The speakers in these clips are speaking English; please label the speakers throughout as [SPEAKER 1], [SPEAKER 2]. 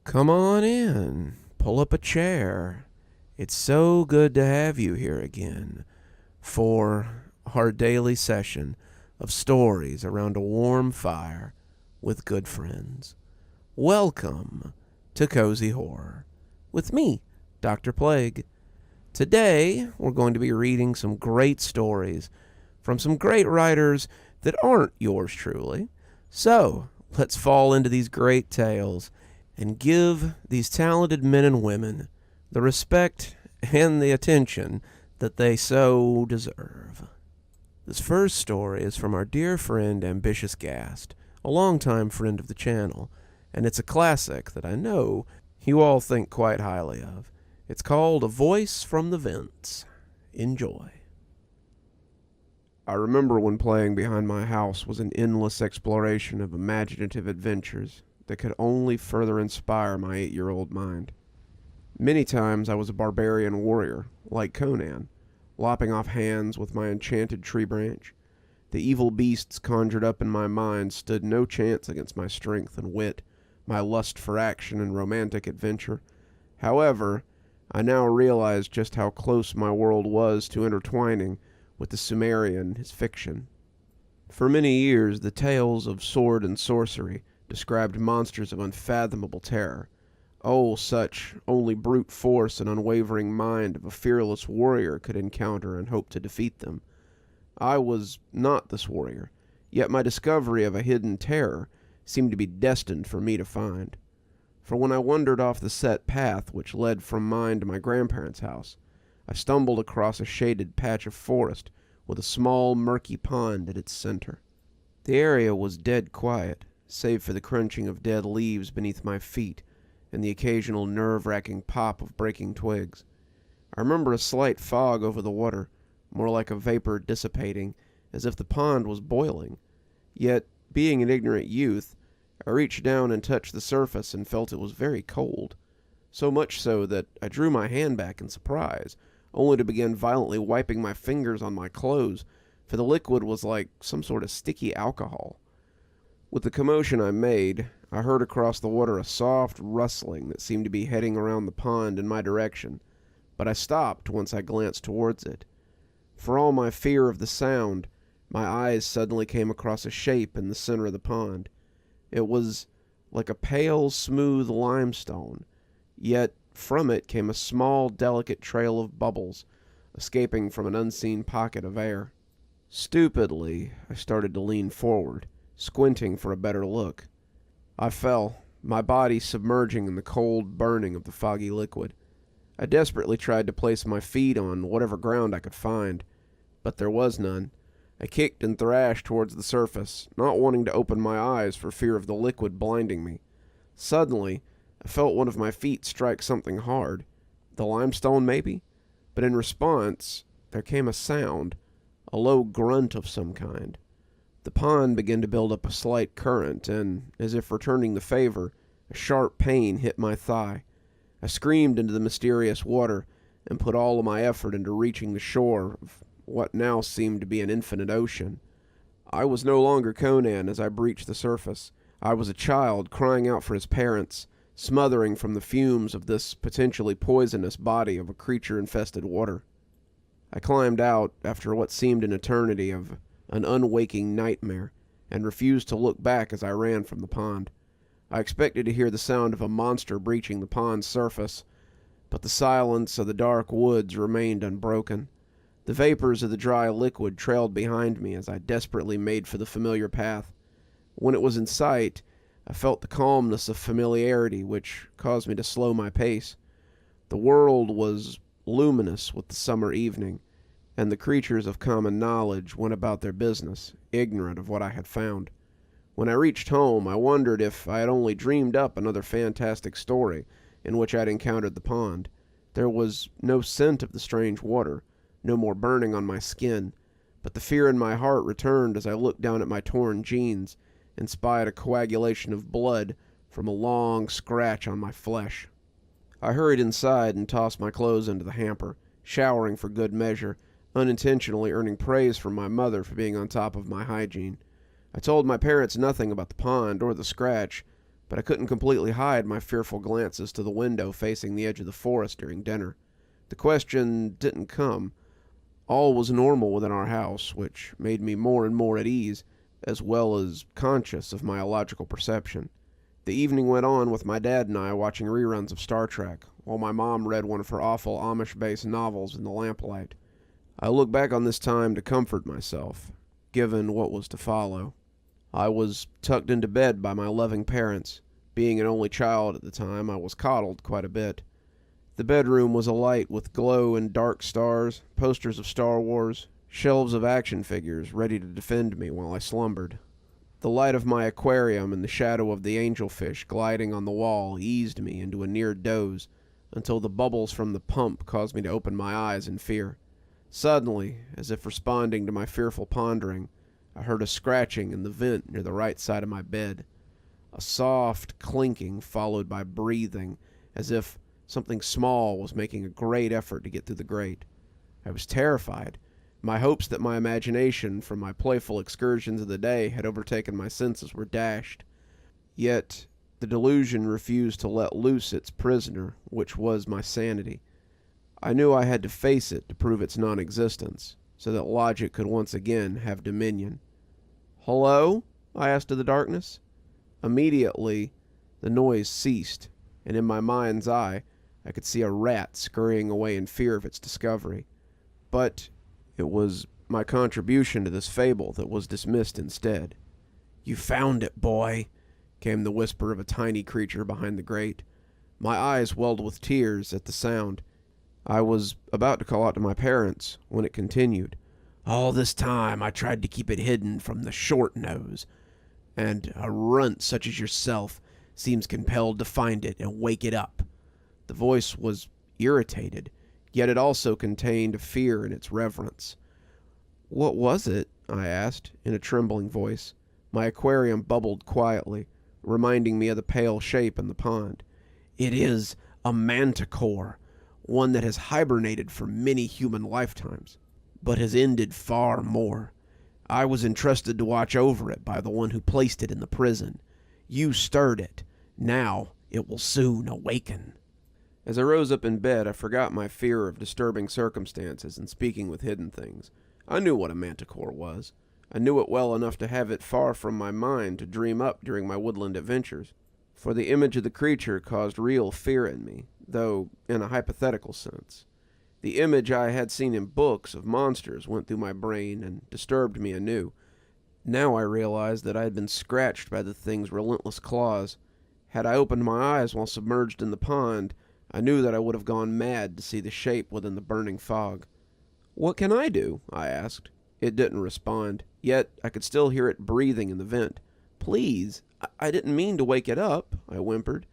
[SPEAKER 1] Come on in. Pull up a chair. It's so good to have you here again for our daily session of stories around a warm fire with good friends. Welcome to Cozy Horror with me, Dr. Plague. Today, we're going to be reading some great stories from some great writers that aren't yours truly. So, let's fall into these great tales and give these talented men and women the respect and the attention that they so deserve. This first story is from our dear friend Ambitious Gast, a longtime friend of the channel, and it's a classic that I know you all think quite highly of. It's called A Voice from the Vents. Enjoy. I remember when playing behind my house was an endless exploration of imaginative adventures that could only further inspire my 8-year-old mind. Many times I was a barbarian warrior, like Conan, lopping off hands with my enchanted tree branch. The evil beasts conjured up in my mind stood no chance against my strength and wit, my lust for action and romantic adventure. However, I now realized just how close my world was to intertwining with the Sumerian, his fiction. For many years, the tales of sword and sorcery described monsters of unfathomable terror. Oh, such only brute force and unwavering mind of a fearless warrior could encounter and hope to defeat them. I was not this warrior, yet my discovery of a hidden terror seemed to be destined for me to find. For when I wandered off the set path which led from mine to my grandparents' house, I stumbled across a shaded patch of forest with a small, murky pond at its center. The area was dead quiet, save for the crunching of dead leaves beneath my feet and the occasional nerve-wracking pop of breaking twigs. I remember a slight fog over the water, more like a vapor dissipating, as if the pond was boiling. Yet, being an ignorant youth, I reached down and touched the surface and felt it was very cold, so much so that I drew my hand back in surprise, only to begin violently wiping my fingers on my clothes, for the liquid was like some sort of sticky alcohol. With the commotion I made, I heard across the water a soft rustling that seemed to be heading around the pond in my direction, but I stopped once I glanced towards it. For all my fear of the sound, my eyes suddenly came across a shape in the center of the pond. It was like a pale, smooth limestone, yet from it came a small, delicate trail of bubbles, escaping from an unseen pocket of air. Stupidly, I started to lean forward, squinting for a better look. I fell, my body submerging in the cold burning of the foggy liquid. I desperately tried to place my feet on whatever ground I could find, but there was none. I kicked and thrashed towards the surface, not wanting to open my eyes for fear of the liquid blinding me. Suddenly, I felt one of my feet strike something hard. The limestone, maybe? But in response, there came a sound, a low grunt of some kind. The pond began to build up a slight current, and, as if returning the favor, a sharp pain hit my thigh. I screamed into the mysterious water, and put all of my effort into reaching the shore of what now seemed to be an infinite ocean. I was no longer Conan as I breached the surface. I was a child crying out for his parents, smothering from the fumes of this potentially poisonous body of a creature-infested water. I climbed out after what seemed an eternity of an unwaking nightmare, and refused to look back as I ran from the pond. I expected to hear the sound of a monster breaching the pond's surface, but the silence of the dark woods remained unbroken. The vapors of the dry liquid trailed behind me as I desperately made for the familiar path. When it was in sight, I felt the calmness of familiarity which caused me to slow my pace. The world was luminous with the summer evening, and the creatures of common knowledge went about their business, ignorant of what I had found. When I reached home, I wondered if I had only dreamed up another fantastic story in which I had encountered the pond. There was no scent of the strange water, no more burning on my skin, but the fear in my heart returned as I looked down at my torn jeans and spied a coagulation of blood from a long scratch on my flesh. I hurried inside and tossed my clothes into the hamper, showering for good measure, unintentionally earning praise from my mother for being on top of my hygiene. I told my parents nothing about the pond or the scratch, but I couldn't completely hide my fearful glances to the window facing the edge of the forest during dinner. The question didn't come. All was normal within our house, which made me more and more at ease, as well as conscious of my illogical perception. The evening went on with my dad and I watching reruns of Star Trek, while my mom read one of her awful Amish-based novels in the lamplight. I look back on this time to comfort myself, given what was to follow. I was tucked into bed by my loving parents. Being an only child at the time, I was coddled quite a bit. The bedroom was alight with glow and dark stars, posters of Star Wars, shelves of action figures ready to defend me while I slumbered. The light of my aquarium and the shadow of the angelfish gliding on the wall eased me into a near doze, until the bubbles from the pump caused me to open my eyes in fear. Suddenly, as if responding to my fearful pondering, I heard a scratching in the vent near the right side of my bed. A soft clinking followed by breathing, as if something small was making a great effort to get through the grate. I was terrified. My hopes that my imagination from my playful excursions of the day had overtaken my senses were dashed. Yet the delusion refused to let loose its prisoner, which was my sanity. I knew I had to face it to prove its non-existence, so that logic could once again have dominion. "Hello?" I asked of the darkness. Immediately, the noise ceased, and in my mind's eye, I could see a rat scurrying away in fear of its discovery. But it was my contribution to this fable that was dismissed instead. "You found it, boy," came the whisper of a tiny creature behind the grate. My eyes welled with tears at the sound. I was about to call out to my parents when it continued. "All this time I tried to keep it hidden from the short nose, and a runt such as yourself seems compelled to find it and wake it up." The voice was irritated, yet it also contained fear in its reverence. "What was it?" I asked, in a trembling voice. My aquarium bubbled quietly, reminding me of the pale shape in the pond. "It is a manticore, one that has hibernated for many human lifetimes, but has ended far more. I was entrusted to watch over it by the one who placed it in the prison. You stirred it. Now it will soon awaken." As I rose up in bed, I forgot my fear of disturbing circumstances and speaking with hidden things. I knew what a manticore was. I knew it well enough to have it far from my mind to dream up during my woodland adventures, for the image of the creature caused real fear in me, though in a hypothetical sense. The image I had seen in books of monsters went through my brain and disturbed me anew. Now I realized that I had been scratched by the thing's relentless claws. Had I opened my eyes while submerged in the pond, I knew that I would have gone mad to see the shape within the burning fog. "What can I do?" I asked. It didn't respond, yet I could still hear it breathing in the vent. "Please, I didn't mean to wake it up," I whimpered.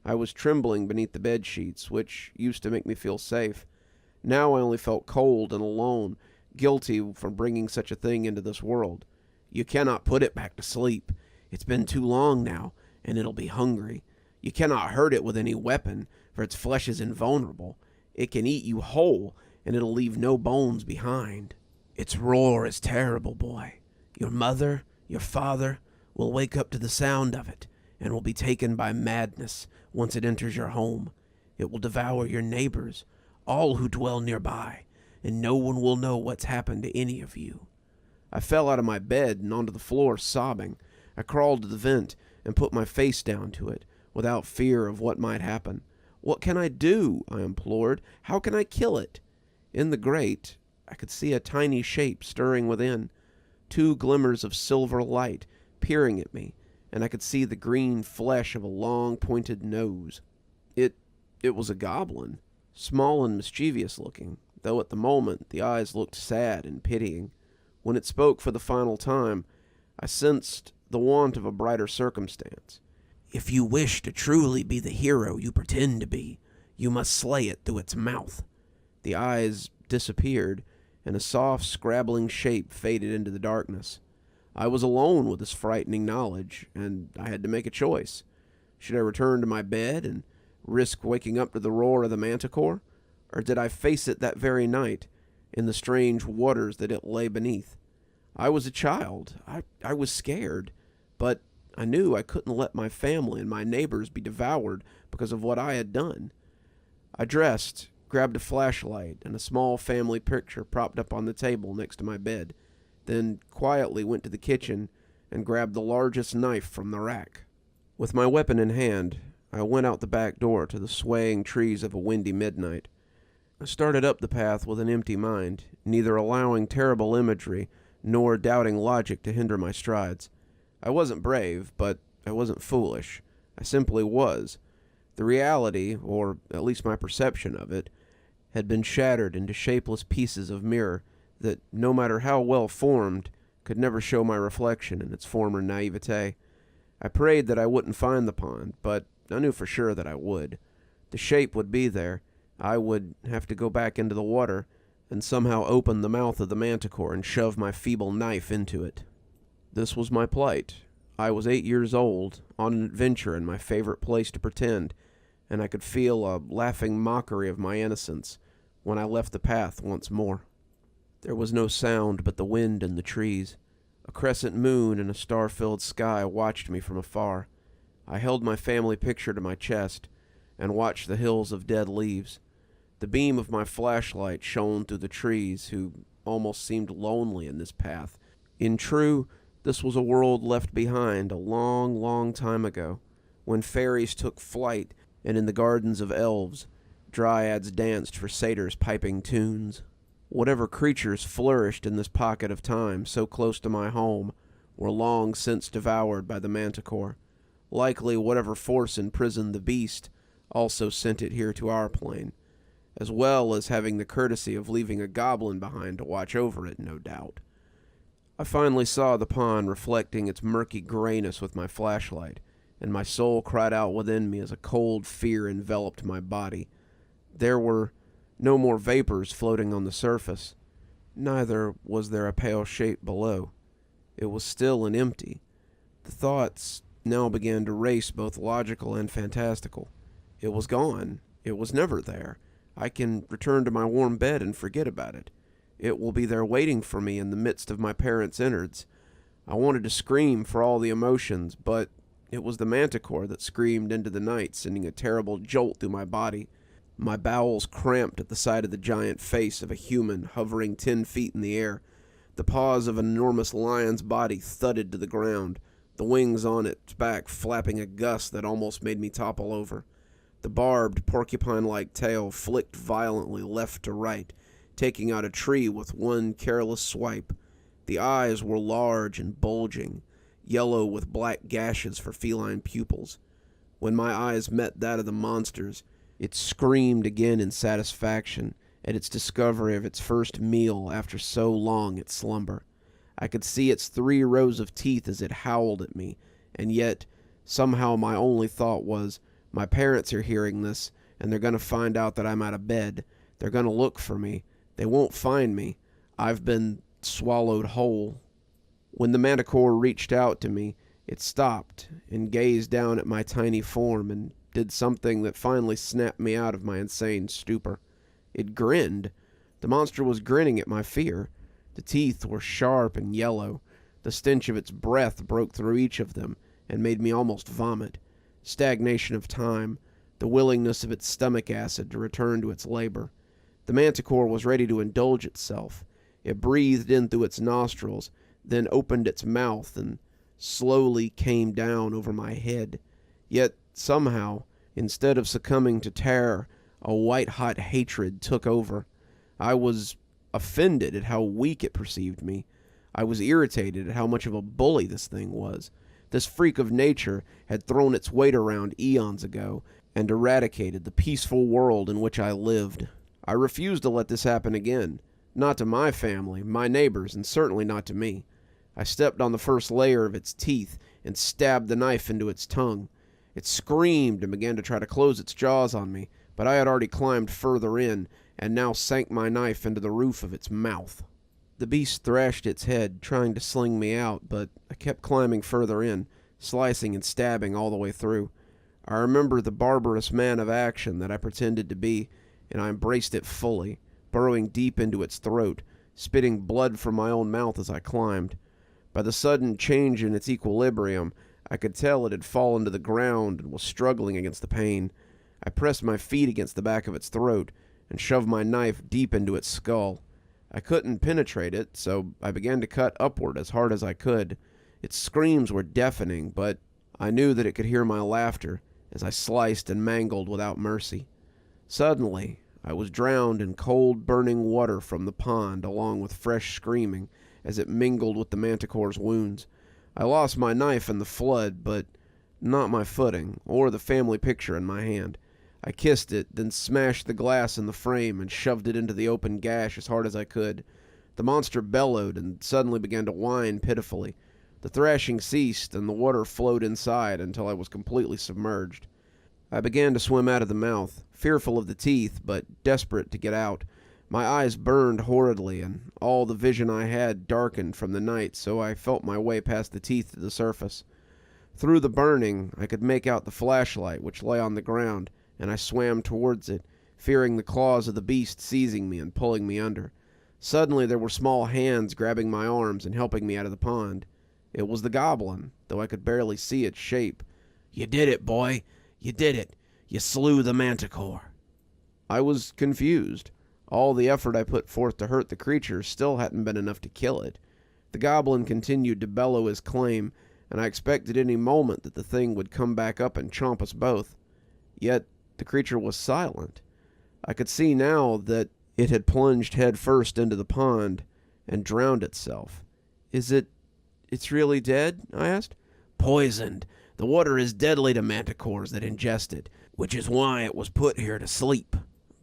[SPEAKER 1] I was trembling beneath the bed sheets, which used to make me feel safe. Now I only felt cold and alone, guilty for bringing such a thing into this world. "You cannot put it back to sleep. It's been too long now, and it'll be hungry. You cannot hurt it with any weapon, for its flesh is invulnerable. It can eat you whole, and it'll leave no bones behind. Its roar is terrible, boy. Your mother, your father, will wake up to the sound of it, and will be taken by madness once it enters your home. It will devour your neighbors, all who dwell nearby, and no one will know what's happened to any of you." I fell out of my bed and onto the floor, sobbing. I crawled to the vent and put my face down to it, without fear of what might happen. "What can I do?" I implored. "How can I kill it?" In the grate, I could see a tiny shape stirring within, 2 glimmers of silver light peering at me, and I could see the green flesh of a long, pointed nose. It was a goblin, small and mischievous looking, though at the moment the eyes looked sad and pitying. When it spoke for the final time, I sensed the want of a brighter circumstance. "If you wish to truly be the hero you pretend to be, you must slay it through its mouth." The eyes disappeared, and a soft, scrabbling shape faded into the darkness. I was alone with this frightening knowledge, and I had to make a choice. Should I return to my bed and risk waking up to the roar of the manticore, or did I face it that very night in the strange waters that it lay beneath? I was a child. I was scared, but I knew I couldn't let my family and my neighbors be devoured because of what I had done. I dressed, grabbed a flashlight and a small family picture propped up on the table next to my bed, then quietly went to the kitchen and grabbed the largest knife from the rack. With my weapon in hand, I went out the back door to the swaying trees of a windy midnight. I started up the path with an empty mind, neither allowing terrible imagery nor doubting logic to hinder my strides. I wasn't brave, but I wasn't foolish. I simply was. The reality, or at least my perception of it, had been shattered into shapeless pieces of mirror that, no matter how well formed, could never show my reflection in its former naivete. I prayed that I wouldn't find the pond, but I knew for sure that I would. The shape would be there. I would have to go back into the water and somehow open the mouth of the manticore and shove my feeble knife into it. This was my plight. I was 8 years old, on an adventure in my favorite place to pretend, and I could feel a laughing mockery of my innocence when I left the path once more. There was no sound but the wind and the trees. A crescent moon and a star-filled sky watched me from afar. I held my family picture to my chest and watched the hills of dead leaves. The beam of my flashlight shone through the trees, who almost seemed lonely in this path. In true, this was a world left behind a long, long time ago, when fairies took flight and in the gardens of elves, dryads danced for satyrs piping tunes. Whatever creatures flourished in this pocket of time so close to my home were long since devoured by the manticore. Likely whatever force imprisoned the beast also sent it here to our plane, as well as having the courtesy of leaving a goblin behind to watch over it, no doubt. I finally saw the pond reflecting its murky grayness with my flashlight, and my soul cried out within me as a cold fear enveloped my body. There were no more vapors floating on the surface. Neither was there a pale shape below. It was still and empty. The thoughts now began to race, both logical and fantastical. It was gone. It was never there. I can return to my warm bed and forget about it. It will be there waiting for me in the midst of my parents' innards. I wanted to scream for all the emotions, but it was the manticore that screamed into the night, sending a terrible jolt through my body. My bowels cramped at the sight of the giant face of a human hovering 10 feet in the air. The paws of an enormous lion's body thudded to the ground, the wings on its back flapping a gust that almost made me topple over. The barbed, porcupine-like tail flicked violently left to right, taking out a tree with one careless swipe. The eyes were large and bulging, yellow with black gashes for feline pupils. When my eyes met that of the monster's, it screamed again in satisfaction at its discovery of its first meal after so long its slumber. I could see its 3 rows of teeth as it howled at me, and yet somehow my only thought was, my parents are hearing this, and they're going to find out that I'm out of bed. They're going to look for me. They won't find me. I've been swallowed whole. When the manticore reached out to me, it stopped and gazed down at my tiny form and did something that finally snapped me out of my insane stupor. It grinned. The monster was grinning at my fear. The teeth were sharp and yellow. The stench of its breath broke through each of them and made me almost vomit. Stagnation of time, the willingness of its stomach acid to return to its labor. The manticore was ready to indulge itself. It breathed in through its nostrils, then opened its mouth and slowly came down over my head. Yet, somehow, instead of succumbing to terror, a white-hot hatred took over. I was offended at how weak it perceived me. I was irritated at how much of a bully this thing was. This freak of nature had thrown its weight around eons ago and eradicated the peaceful world in which I lived. I refused to let this happen again. Not to my family, my neighbors, and certainly not to me. I stepped on the first layer of its teeth and stabbed the knife into its tongue. It screamed and began to try to close its jaws on me, but I had already climbed further in and now sank my knife into the roof of its mouth. The beast thrashed its head, trying to sling me out, but I kept climbing further in, slicing and stabbing all the way through. I remember the barbarous man of action that I pretended to be, and I embraced it fully, burrowing deep into its throat, spitting blood from my own mouth as I climbed. By the sudden change in its equilibrium, I could tell it had fallen to the ground and was struggling against the pain. I pressed my feet against the back of its throat and shoved my knife deep into its skull. I couldn't penetrate it, so I began to cut upward as hard as I could. Its screams were deafening, but I knew that it could hear my laughter as I sliced and mangled without mercy. Suddenly, I was drowned in cold, burning water from the pond, along with fresh screaming as it mingled with the manticore's wounds. I lost my knife in the flood, but not my footing, or the family picture in my hand. I kissed it, then smashed the glass in the frame and shoved it into the open gash as hard as I could. The monster bellowed and suddenly began to whine pitifully. The thrashing ceased, and the water flowed inside until I was completely submerged. I began to swim out of the mouth, fearful of the teeth, but desperate to get out. My eyes burned horridly, and all the vision I had darkened from the night, so I felt my way past the teeth to the surface. Through the burning, I could make out the flashlight, which lay on the ground, and I swam towards it, fearing the claws of the beast seizing me and pulling me under. Suddenly there were small hands grabbing my arms and helping me out of the pond. It was the goblin, though I could barely see its shape. "You did it, boy! You did it! You slew the manticore!" I was confused. All the effort I put forth to hurt the creature still hadn't been enough to kill it. The goblin continued to bellow his claim, and I expected any moment that the thing would come back up and chomp us both. Yet the creature was silent. I could see now that it had plunged head first into the pond and drowned itself. It's really dead?" I asked. "Poisoned. The water is deadly to manticores that ingest it, which is why it was put here to sleep.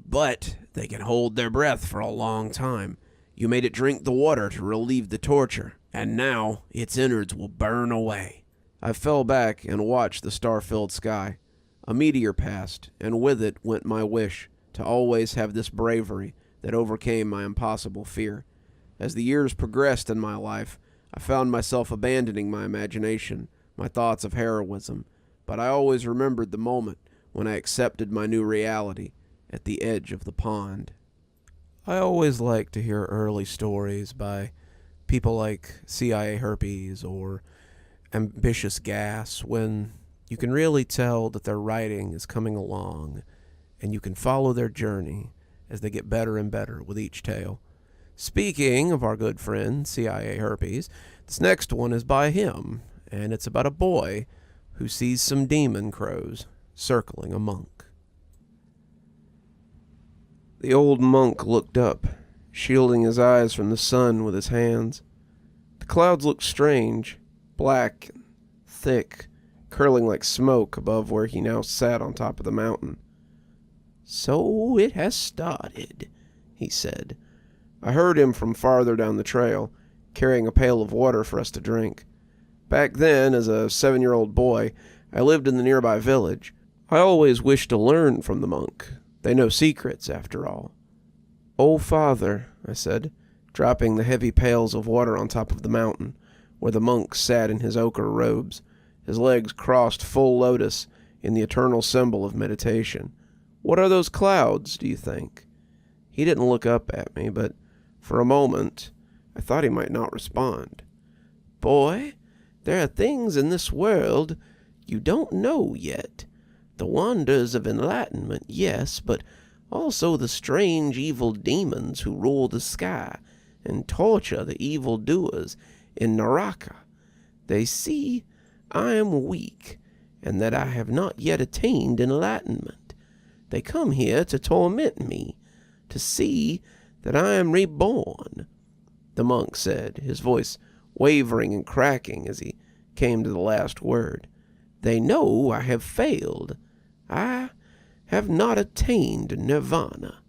[SPEAKER 1] But they can hold their breath for a long time. You made it drink the water to relieve the torture, and now its innards will burn away." I fell back and watched the star-filled sky. A meteor passed, and with it went my wish to always have this bravery that overcame my impossible fear. As the years progressed in my life, I found myself abandoning my imagination, my thoughts of heroism, but I always remembered the moment when I accepted my new reality at the edge of the pond. I always like to hear early stories by people like CIA Herpes or Ambitious Gas, when you can really tell that their writing is coming along and you can follow their journey as they get better and better with each tale. Speaking of our good friend CIA Herpes, this next one is by him, and it's about a boy who sees some demon crows circling a monk. The old monk looked up, shielding his eyes from the sun with his hands. The clouds looked strange, black and thick, curling like smoke above where he now sat on top of the mountain. "So it has started," he said. I heard him from farther down the trail, carrying a pail of water for us to drink. Back then, as a 7-year-old boy, I lived in the nearby village. I always wished to learn from the monk. They know secrets, after all. "Oh, Father," I said, dropping the heavy pails of water on top of the mountain, where the monk sat in his ochre robes, his legs crossed full lotus in the eternal symbol of meditation. "What are those clouds, do you think?" He didn't look up at me, but for a moment I thought he might not respond. "Boy, there are things in this world you don't know yet. The wonders of enlightenment, yes, but also the strange evil demons who rule the sky and torture the evildoers in Naraka. They see I am weak, and that I have not yet attained enlightenment. They come here to torment me, to see that I am reborn," the monk said, his voice wavering and cracking as he came to the last word. "They know I have failed. I have not attained nirvana."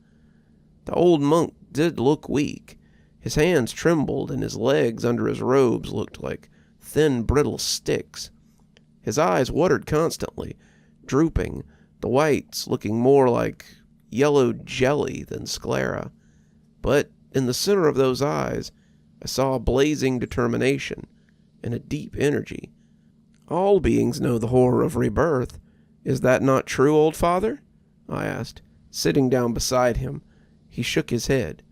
[SPEAKER 1] The old monk did look weak. His hands trembled, and his legs under his robes looked like thin, brittle sticks. His eyes watered constantly, drooping, the whites looking more like yellow jelly than sclera. But in the center of those eyes, I saw a blazing determination and a deep energy. "All beings know the horror of rebirth. Is that not true, old father?" I asked, sitting down beside him. He shook his head.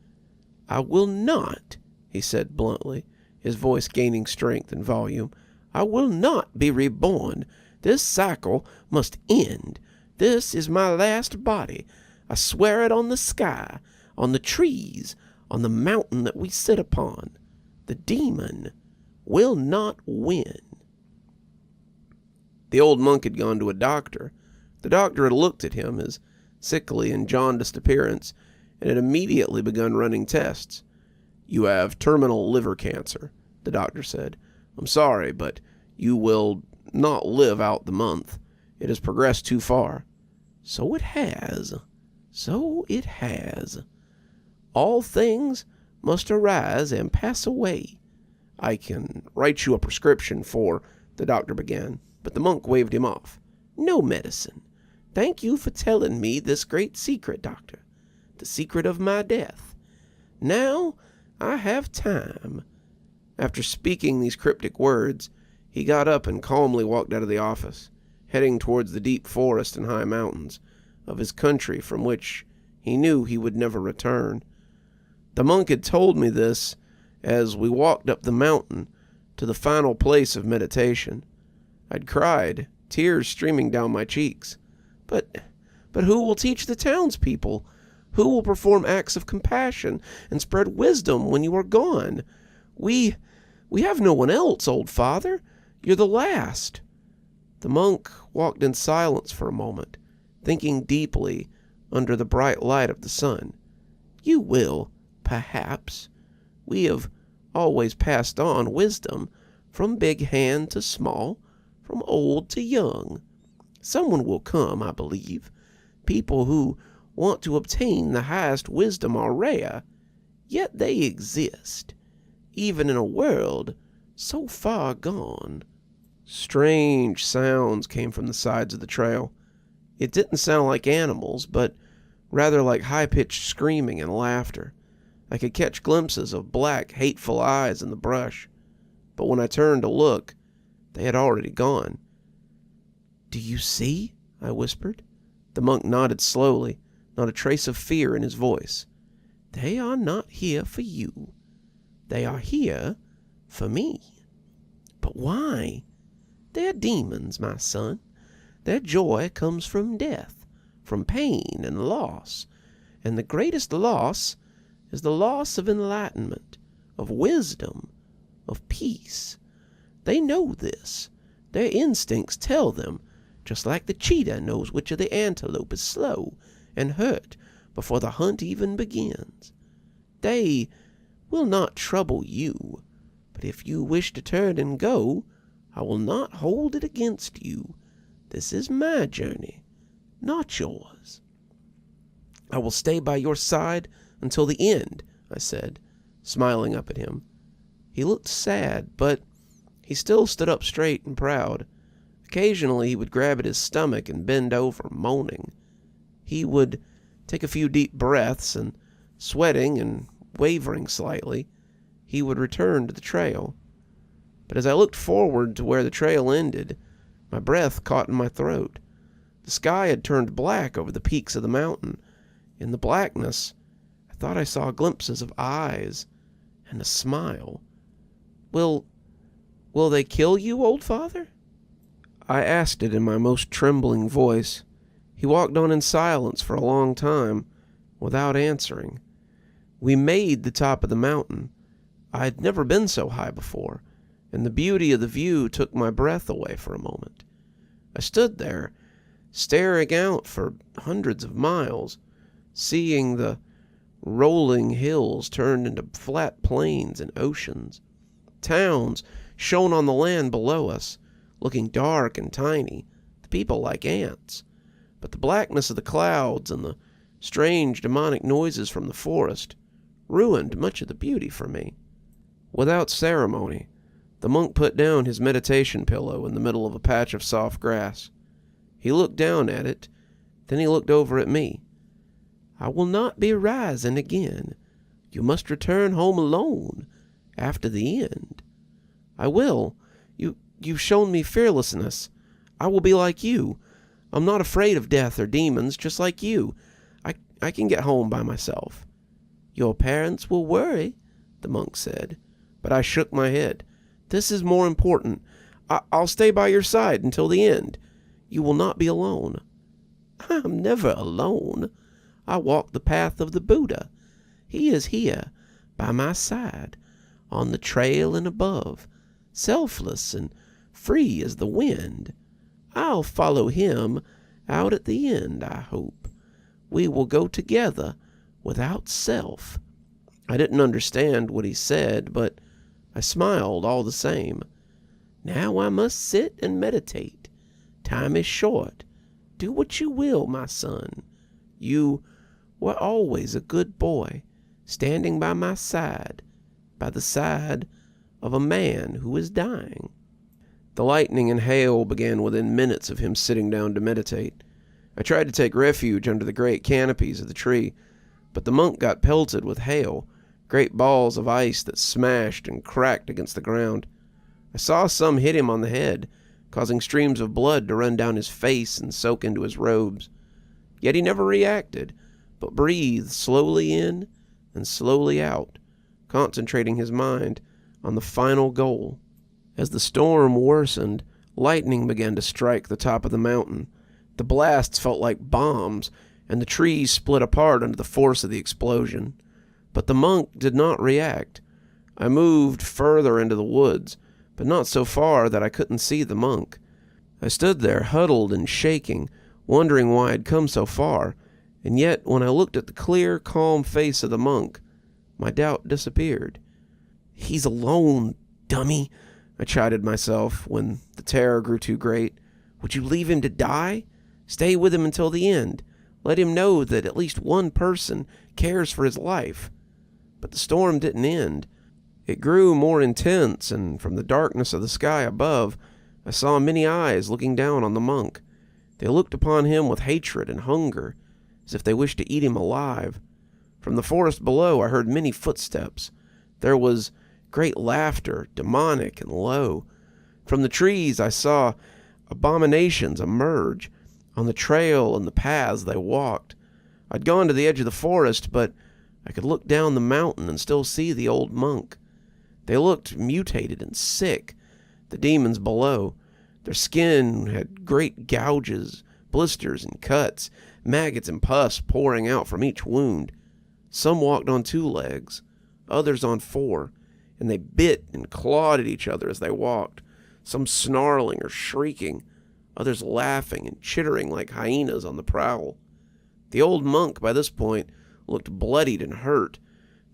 [SPEAKER 1] "I will not," he said bluntly, his voice gaining strength and volume. I will not be reborn. This cycle must end. This is my last body. I swear it on the sky, on the trees, on the mountain that we sit upon. The demon will not win." The old monk had gone to a doctor. The doctor had looked at him, his sickly and jaundiced appearance, and had immediately begun running tests. "You have terminal liver cancer," the doctor said. "I'm sorry, but you will not live out the month. It has progressed too far." "So it has. So it has. All things must arise and pass away." "I can write you a prescription for," the doctor began, but the monk waved him off. "No medicine. Thank you for telling me this great secret, doctor, the secret of my death. Now I have time." After speaking these cryptic words, he got up and calmly walked out of the office, heading towards the deep forest and high mountains of his country from which he knew he would never return. The monk had told me this as we walked up the mountain to the final place of meditation. I'd cried, tears streaming down my cheeks. But who will teach the townspeople? Who will perform acts of compassion and spread wisdom when you are gone? We have no one else, old father. You're the last." The monk walked in silence for a moment, thinking deeply under the bright light of the sun. "You will, perhaps. We have always passed on wisdom from big hand to small, from old to young. Someone will come, I believe. People who want to obtain the highest wisdom are rare, yet they exist, even in a world so far gone." Strange sounds came from the sides of the trail. It didn't sound like animals, but rather like high-pitched screaming and laughter. I could catch glimpses of black, hateful eyes in the brush, but when I turned to look, they had already gone. "Do you see?" I whispered. The monk nodded slowly, not a trace of fear in his voice. "They are not here for you. They are here for me." "But why?" "They're demons, my son. Their joy comes from death, from pain and loss. And the greatest loss is the loss of enlightenment, of wisdom, of peace. They know this. Their instincts tell them, just like the cheetah knows which of the antelope is slow and hurt before the hunt even begins. They will not trouble you, but if you wish to turn and go, I will not hold it against you. This is my journey, not yours." "I will stay by your side until the end," I said, smiling up at him. He looked sad, but he still stood up straight and proud. Occasionally he would grab at his stomach and bend over, moaning. He would take a few deep breaths, and sweating and wavering slightly, he would return to the trail. But as I looked forward to where the trail ended, my breath caught in my throat. The sky had turned black over the peaks of the mountain. In the blackness, I thought I saw glimpses of eyes and a smile. Will they kill you, old father?" I asked it in my most trembling voice. He walked on in silence for a long time, without answering. We made the top of the mountain. I had never been so high before, and the beauty of the view took my breath away for a moment. I stood there, staring out for hundreds of miles, seeing the rolling hills turned into flat plains and oceans. Towns shone on the land below us, looking dark and tiny, the people like ants. But the blackness of the clouds and the strange demonic noises from the forest ruined much of the beauty for me. Without ceremony, the monk put down his meditation pillow in the middle of a patch of soft grass. He looked down at it, then he looked over at me. "I will not be rising again. You must return home alone after the end." "I will. You've shown me fearlessness. I will be like you. I'm not afraid of death or demons, just like you. I can get home by myself." "Your parents will worry," the monk said, but I shook my head. "This is more important. I'll stay by your side until the end. You will not be alone." "I'm never alone. I walk the path of the Buddha. He is here, by my side, on the trail and above, selfless and free as the wind. I'll follow him out at the end, I hope. We will go together without self." I didn't understand what he said, but I smiled all the same. "Now I must sit and meditate. Time is short. Do what you will, my son. You were always a good boy, standing by my side, by the side of a man who is dying." The lightning and hail began within minutes of him sitting down to meditate. I tried to take refuge under the great canopies of the tree, but the monk got pelted with hail, great balls of ice that smashed and cracked against the ground. I saw some hit him on the head, causing streams of blood to run down his face and soak into his robes. Yet he never reacted, but breathed slowly in and slowly out, concentrating his mind on the final goal. As the storm worsened, lightning began to strike the top of the mountain. The blasts felt like bombs, and the trees split apart under the force of the explosion. But the monk did not react. I moved further into the woods, but not so far that I couldn't see the monk. I stood there, huddled and shaking, wondering why I'd come so far, and yet when I looked at the clear, calm face of the monk, my doubt disappeared. "He's alone, dummy," I chided myself when the terror grew too great. "Would you leave him to die? Stay with him until the end. Let him know that at least one person cares for his life." But the storm didn't end. It grew more intense, and from the darkness of the sky above, I saw many eyes looking down on the monk. They looked upon him with hatred and hunger, as if they wished to eat him alive. From the forest below I heard many footsteps. There was great laughter, demonic and low. From the trees I saw abominations emerge. On the trail and the paths they walked. I'd gone to the edge of the forest, but I could look down the mountain and still see the old monk. They looked mutated and sick, the demons below. Their skin had great gouges, blisters and cuts, maggots and pus pouring out from each wound. Some walked on 2 legs, others on 4, and they bit and clawed at each other as they walked, some snarling or shrieking, others laughing and chittering like hyenas on the prowl. The old monk, by this point, looked bloodied and hurt.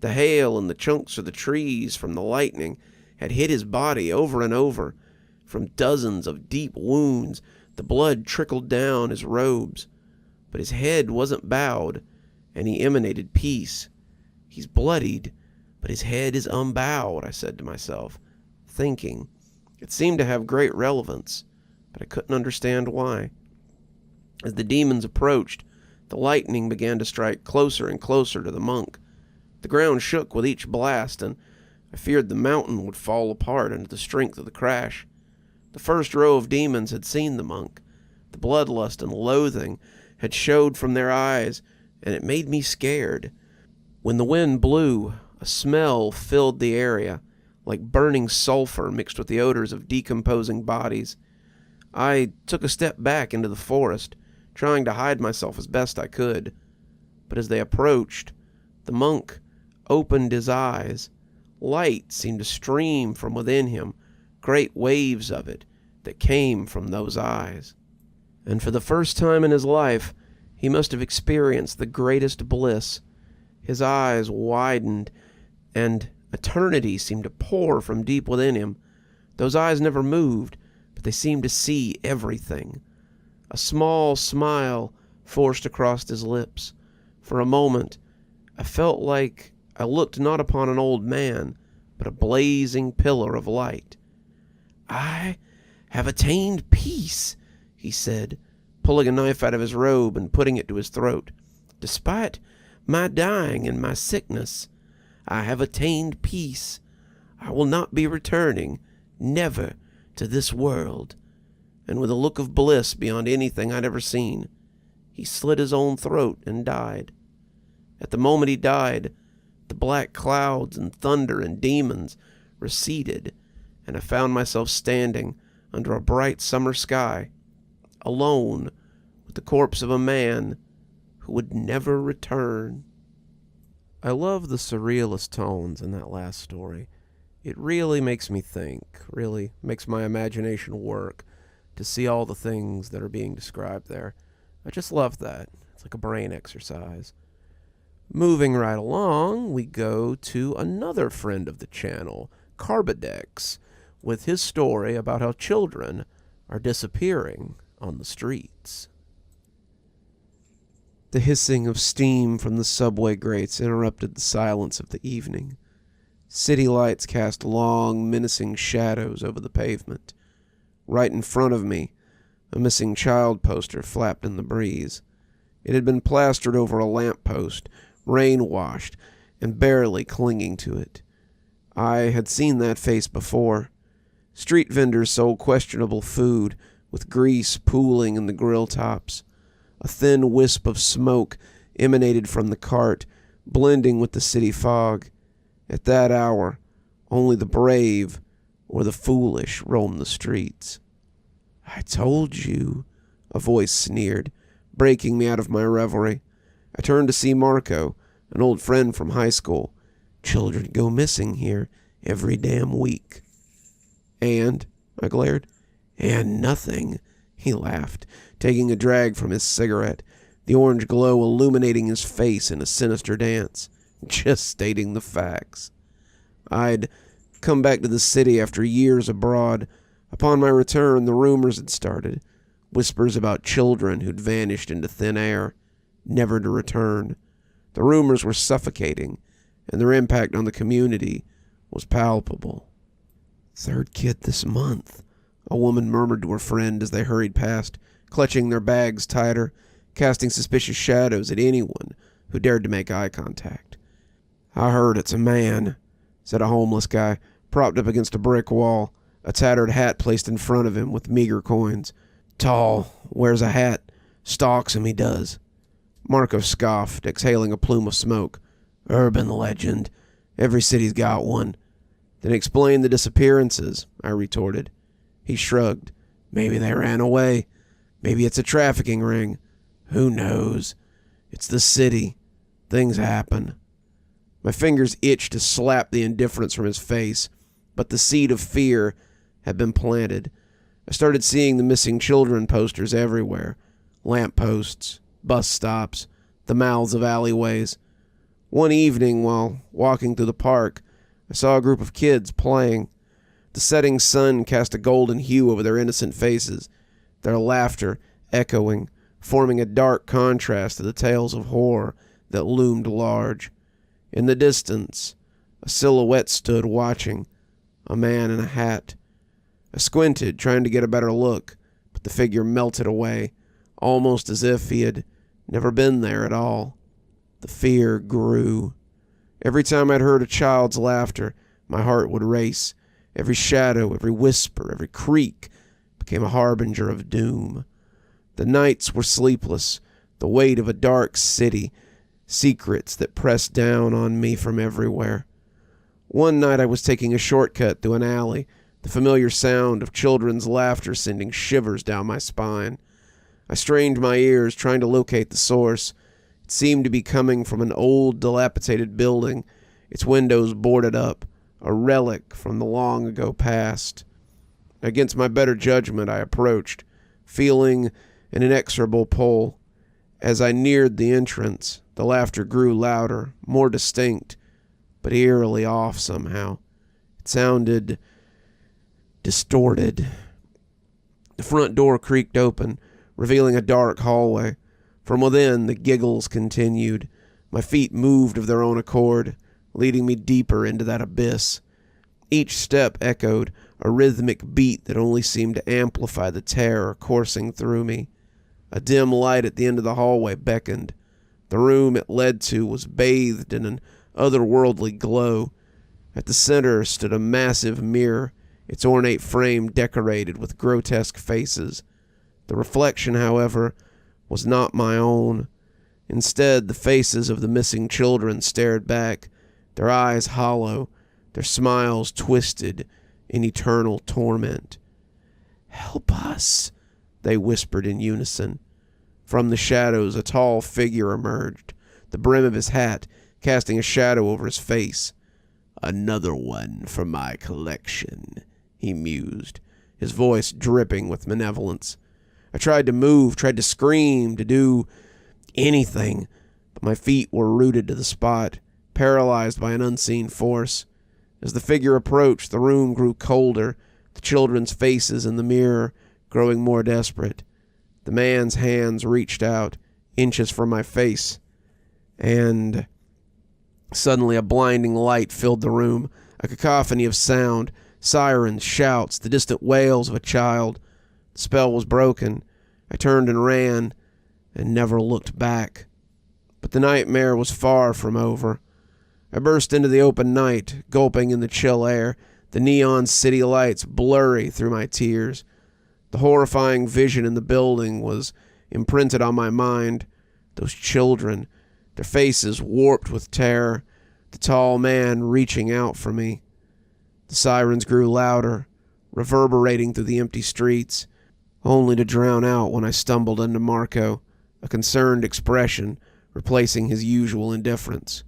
[SPEAKER 1] The hail and the chunks of the trees from the lightning had hit his body over and over. From dozens of deep wounds, the blood trickled down his robes. But his head wasn't bowed, and he emanated peace. "He's bloodied, but his head is unbowed," I said to myself, thinking. It seemed to have great relevance, but I couldn't understand why. As the demons approached, the lightning began to strike closer and closer to the monk. The ground shook with each blast, and I feared the mountain would fall apart under the strength of the crash. The first row of demons had seen the monk. The bloodlust and loathing had showed from their eyes, and it made me scared. When the wind blew, a smell filled the area, like burning sulfur mixed with the odors of decomposing bodies. I took a step back into the forest, trying to hide myself as best I could. But as they approached, the monk opened his eyes. Light seemed to stream from within him, great waves of it that came from those eyes. And for the first time in his life, he must have experienced the greatest bliss. His eyes widened, and eternity seemed to pour from deep within him. Those eyes never moved, but they seemed to see everything. A small smile forced across his lips. For a moment, I felt like I looked not upon an old man, but a blazing pillar of light. "I have attained peace," he said, pulling a knife out of his robe and putting it to his throat. "Despite my dying and my sickness, I have attained peace. I will not be returning, never, to this world." And with a look of bliss beyond anything I'd ever seen, he slit his own throat and died. At the moment he died, the black clouds and thunder and demons receded, and I found myself standing under a bright summer sky, alone with the corpse of a man who would never return. I love the surrealist tones in that last story. It really makes me think, really makes my imagination work to see all the things that are being described there. I just love that. It's like a brain exercise. Moving right along, we go to another friend of the channel, Carbodex, with his story about how children are disappearing on the streets. The hissing of steam from the subway grates interrupted the silence of the evening. City lights cast long, menacing shadows over the pavement. Right in front of me, a missing child poster flapped in the breeze. It had been plastered over a lamppost, rain-washed, and barely clinging to it. I had seen that face before. Street vendors sold questionable food, with grease pooling in the grill tops. A thin wisp of smoke emanated from the cart, blending with the city fog. At that hour, only the brave or the foolish roam the streets. "I told you," a voice sneered, breaking me out of my reverie. I turned to see Marco, an old friend from high school. "Children go missing here every damn week." "And?" I glared. "And nothing," he laughed, taking a drag from his cigarette, the orange glow illuminating his face in a sinister dance. "Just stating the facts." I'd come back to the city after years abroad. Upon my return, the rumors had started. Whispers about children who'd vanished into thin air, never to return. The rumors were suffocating, and their impact on the community was palpable. "Third kid this month," a woman murmured to her friend as they hurried past, clutching their bags tighter, casting suspicious shadows at anyone who dared to make eye contact. "I heard it's a man," said a homeless guy, propped up against a brick wall, a tattered hat placed in front of him with meager coins. "Tall, wears a hat, stalks him, he does." Marco scoffed, exhaling a plume of smoke. "Urban legend. Every city's got one." "Then explain the disappearances," I retorted. He shrugged. "Maybe they ran away. Maybe it's a trafficking ring. Who knows? It's the city. Things happen." My fingers itched to slap the indifference from his face, but the seed of fear had been planted. I started seeing the missing children posters everywhere. Lampposts, bus stops, the mouths of alleyways. One evening, while walking through the park, I saw a group of kids playing. The setting sun cast a golden hue over their innocent faces, their laughter echoing, forming a dark contrast to the tales of horror that loomed large. In the distance, a silhouette stood watching, a man in a hat. I squinted, trying to get a better look, but the figure melted away, almost as if he had never been there at all. The fear grew. Every time I'd heard a child's laughter, my heart would race. Every shadow, every whisper, every creak became a harbinger of doom. The nights were sleepless, the weight of a dark city, secrets that pressed down on me from everywhere. One night I was taking a shortcut through an alley, the familiar sound of children's laughter sending shivers down my spine. I strained my ears, trying to locate the source. It seemed to be coming from an old, dilapidated building, its windows boarded up, a relic from the long-ago past. Against my better judgment, I approached, feeling an inexorable pull. As I neared the entrance, the laughter grew louder, more distinct, but eerily off somehow. It sounded distorted. The front door creaked open, revealing a dark hallway. From within, the giggles continued. My feet moved of their own accord, leading me deeper into that abyss. Each step echoed a rhythmic beat that only seemed to amplify the terror coursing through me. A dim light at the end of the hallway beckoned. The room it led to was bathed in an otherworldly glow. At the center stood a massive mirror, its ornate frame decorated with grotesque faces. The reflection, however, was not my own. Instead, the faces of the missing children stared back, their eyes hollow, their smiles twisted in eternal torment. "Help us," they whispered in unison. From the shadows, a tall figure emerged, the brim of his hat casting a shadow over his face. "Another one for my collection," he mused, his voice dripping with malevolence. I tried to move, tried to scream, to do anything, but my feet were rooted to the spot, paralyzed by an unseen force. As the figure approached, the room grew colder, the children's faces in the mirror growing more desperate. The man's hands reached out, inches from my face, and suddenly a blinding light filled the room, a cacophony of sound, sirens, shouts, the distant wails of a child. The spell was broken. I turned and ran, and never looked back. But the nightmare was far from over. I burst into the open night, gulping in the chill air, the neon city lights blurry through my tears. The horrifying vision in the building was imprinted on my mind. Those children, their faces warped with terror, the tall man reaching out for me. The sirens grew louder, reverberating through the empty streets, only to drown out when I stumbled into Marco, a concerned expression replacing his usual indifference.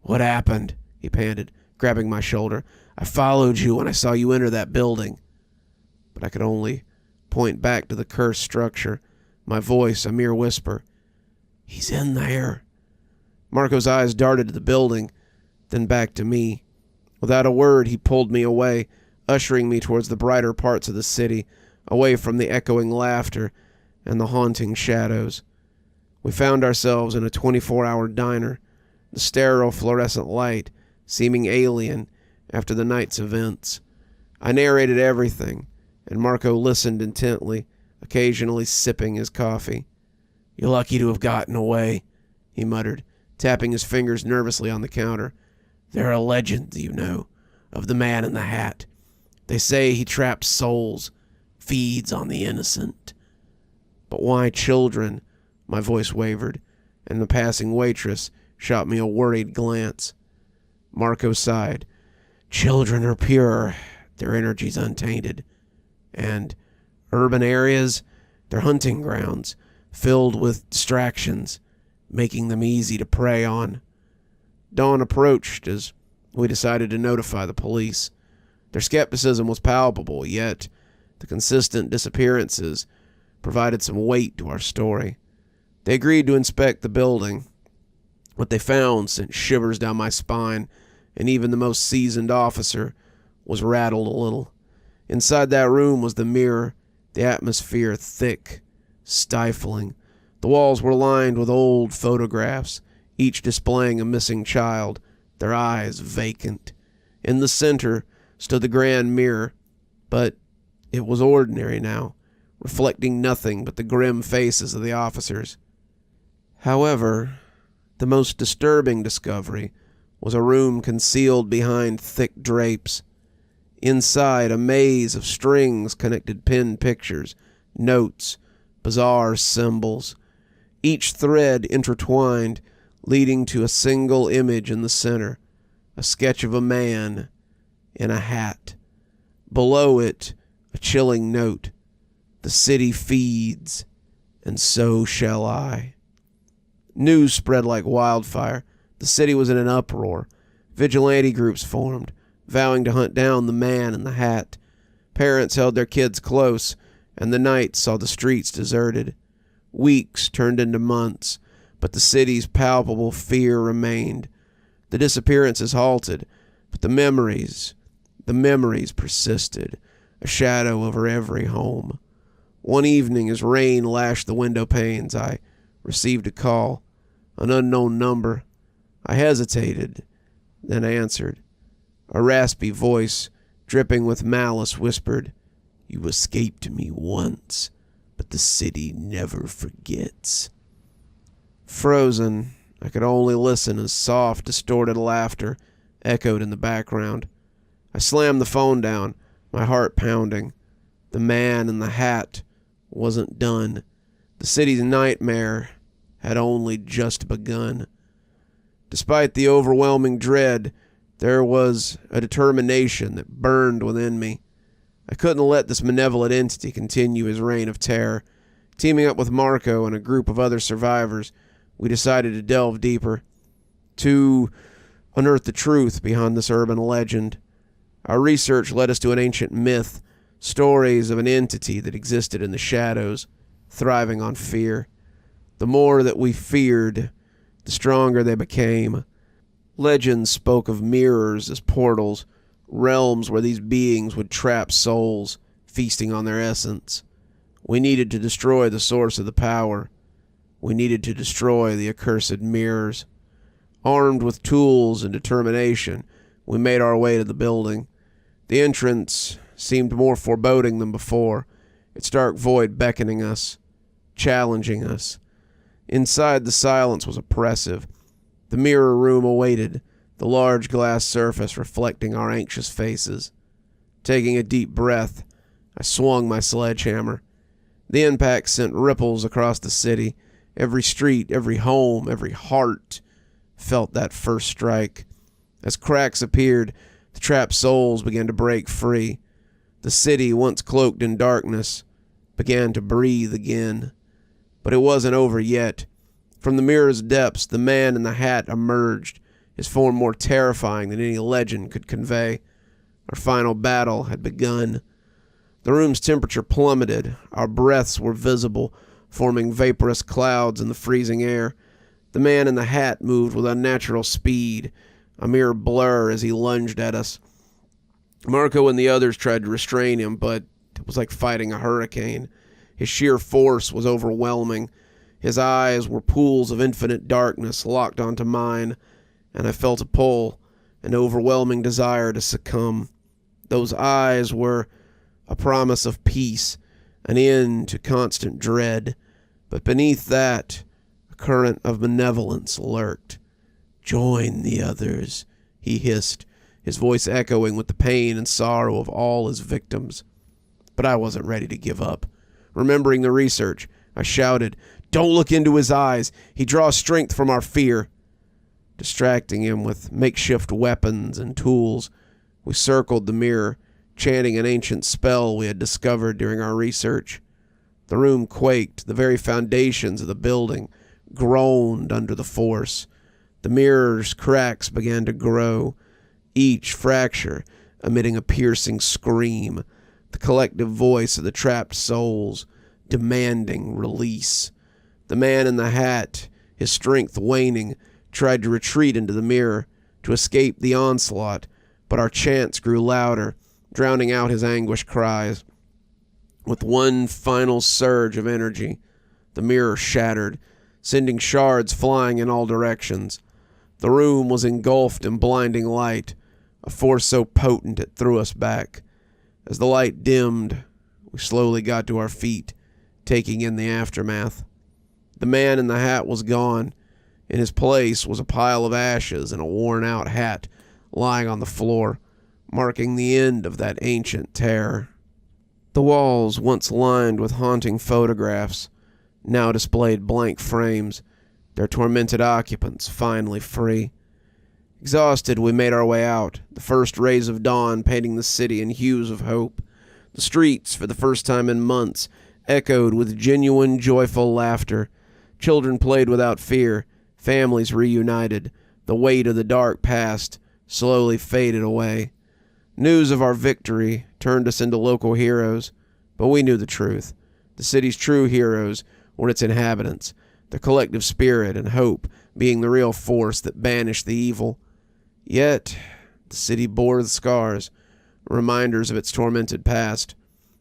[SPEAKER 1] "What happened?" he panted, grabbing my shoulder. "I followed you when I saw you enter that building." But I could only point back to the cursed structure, my voice a mere whisper. "He's in there." Marco's eyes darted to the building, then back to me. Without a word, he pulled me away, ushering me towards the brighter parts of the city, away from the echoing laughter and the haunting shadows. We found ourselves in a 24-hour diner, the sterile fluorescent light seeming alien after the night's events. I narrated everything, and Marco listened intently, occasionally sipping his coffee. "You're lucky to have gotten away," he muttered, tapping his fingers nervously on the counter. "There are legends, you know, of the man in the hat. They say he traps souls, feeds on the innocent." "But why children?" My voice wavered, and the passing waitress shot me a worried glance. Marco sighed. "Children are pure, their energy's untainted. And urban areas, they're hunting grounds, filled with distractions, making them easy to prey on." Dawn approached as we decided to notify the police. Their skepticism was palpable, yet the consistent disappearances provided some weight to our story. They agreed to inspect the building. What they found sent shivers down my spine, and even the most seasoned officer was rattled a little. Inside that room was the mirror, the atmosphere thick, stifling. The walls were lined with old photographs, each displaying a missing child, their eyes vacant. In the center stood the grand mirror, but it was ordinary now, reflecting nothing but the grim faces of the officers. However, the most disturbing discovery was a room concealed behind thick drapes. Inside, a maze of strings connected pinned pictures, notes, bizarre symbols, each thread intertwined, leading to a single image in the center, a sketch of a man in a hat. Below it, a chilling note: "The city feeds, and so shall I." News spread like wildfire. The city was in an uproar. Vigilante groups formed, vowing to hunt down the man in the hat. Parents held their kids close, and the night saw the streets deserted. Weeks turned into months, but the city's palpable fear remained. The disappearances halted, but the memories persisted, a shadow over every home. One evening, as rain lashed the window panes, I received a call, an unknown number. I hesitated, then answered. A raspy voice, dripping with malice, whispered, "You escaped me once, but the city never forgets." Frozen, I could only listen as soft, distorted laughter echoed in the background. I slammed the phone down, my heart pounding. The man in the hat wasn't done. The city's nightmare had only just begun. Despite the overwhelming dread, there was a determination that burned within me. I couldn't let this malevolent entity continue his reign of terror. Teaming up with Marco and a group of other survivors, we decided to delve deeper, to unearth the truth behind this urban legend. Our research led us to an ancient myth, stories of an entity that existed in the shadows, thriving on fear. The more that we feared, the stronger they became. Legends spoke of mirrors as portals, realms where these beings would trap souls, feasting on their essence. We needed to destroy the source of the power. We needed to destroy the accursed mirrors. Armed with tools and determination, we made our way to the building. The entrance seemed more foreboding than before, its dark void beckoning us, challenging us. Inside, the silence was oppressive. The mirror room awaited, the large glass surface reflecting our anxious faces. Taking a deep breath, I swung my sledgehammer. The impact sent ripples across the city. Every street, every home, every heart felt that first strike. As cracks appeared, the trapped souls began to break free. The city, once cloaked in darkness, began to breathe again. But it wasn't over yet. From the mirror's depths, the man in the hat emerged, his form more terrifying than any legend could convey. Our final battle had begun. The room's temperature plummeted. Our breaths were visible, forming vaporous clouds in the freezing air. The man in the hat moved with unnatural speed, a mere blur as he lunged at us. Marco and the others tried to restrain him, but it was like fighting a hurricane. His sheer force was overwhelming. His eyes were pools of infinite darkness locked onto mine, and I felt a pull, an overwhelming desire to succumb. Those eyes were a promise of peace, an end to constant dread, but beneath that, a current of malevolence lurked. "Join the others," he hissed, his voice echoing with the pain and sorrow of all his victims. But I wasn't ready to give up. Remembering the research, I shouted, "Don't look into his eyes. He draws strength from our fear." Distracting him with makeshift weapons and tools, we circled the mirror, chanting an ancient spell we had discovered during our research. The room quaked. The very foundations of the building groaned under the force. The mirror's cracks began to grow, each fracture emitting a piercing scream, the collective voice of the trapped souls demanding release. The man in the hat, his strength waning, tried to retreat into the mirror, to escape the onslaught, but our chants grew louder, drowning out his anguished cries. With one final surge of energy, the mirror shattered, sending shards flying in all directions. The room was engulfed in blinding light, a force so potent it threw us back. As the light dimmed, we slowly got to our feet, taking in the aftermath. The man in the hat was gone. In his place was a pile of ashes and a worn-out hat lying on the floor, marking the end of that ancient terror. The walls, once lined with haunting photographs, now displayed blank frames, their tormented occupants finally free. Exhausted, we made our way out, the first rays of dawn painting the city in hues of hope. The streets, for the first time in months, echoed with genuine, joyful laughter. Children played without fear, families reunited. The weight of the dark past slowly faded away. News of our victory turned us into local heroes, but we knew the truth. The city's true heroes were its inhabitants, the collective spirit and hope being the real force that banished the evil. Yet, the city bore the scars, reminders of its tormented past.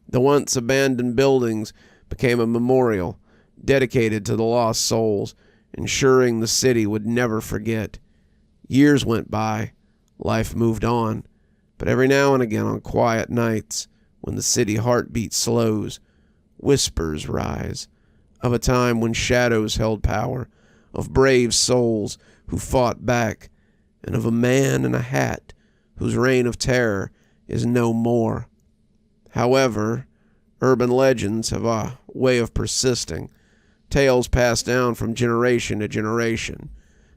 [SPEAKER 1] The once abandoned buildings became a memorial dedicated to the lost souls, ensuring the city would never forget. Years went by, life moved on, but every now and again on quiet nights, when the city heartbeat slows, whispers rise of a time when shadows held power, of brave souls who fought back, and of a man in a hat whose reign of terror is no more. However, urban legends have a way of persisting, tales passed down from generation to generation,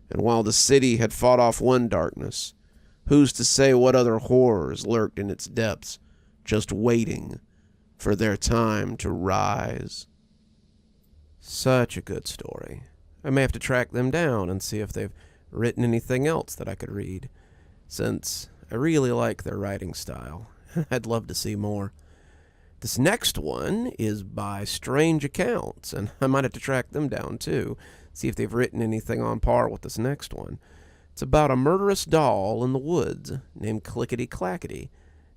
[SPEAKER 1] and while the city had fought off one darkness, who's to say what other horrors lurked in its depths, just waiting for their time to rise. Such a good story. I may have to track them down and see if they've written anything else that I could read, since I really like their writing style. I'd love to see more. This next one is by Strange Accounts, and I might have to track them down too, see if they've written anything on par with this next one. It's about a murderous doll in the woods named Clickity Clackity,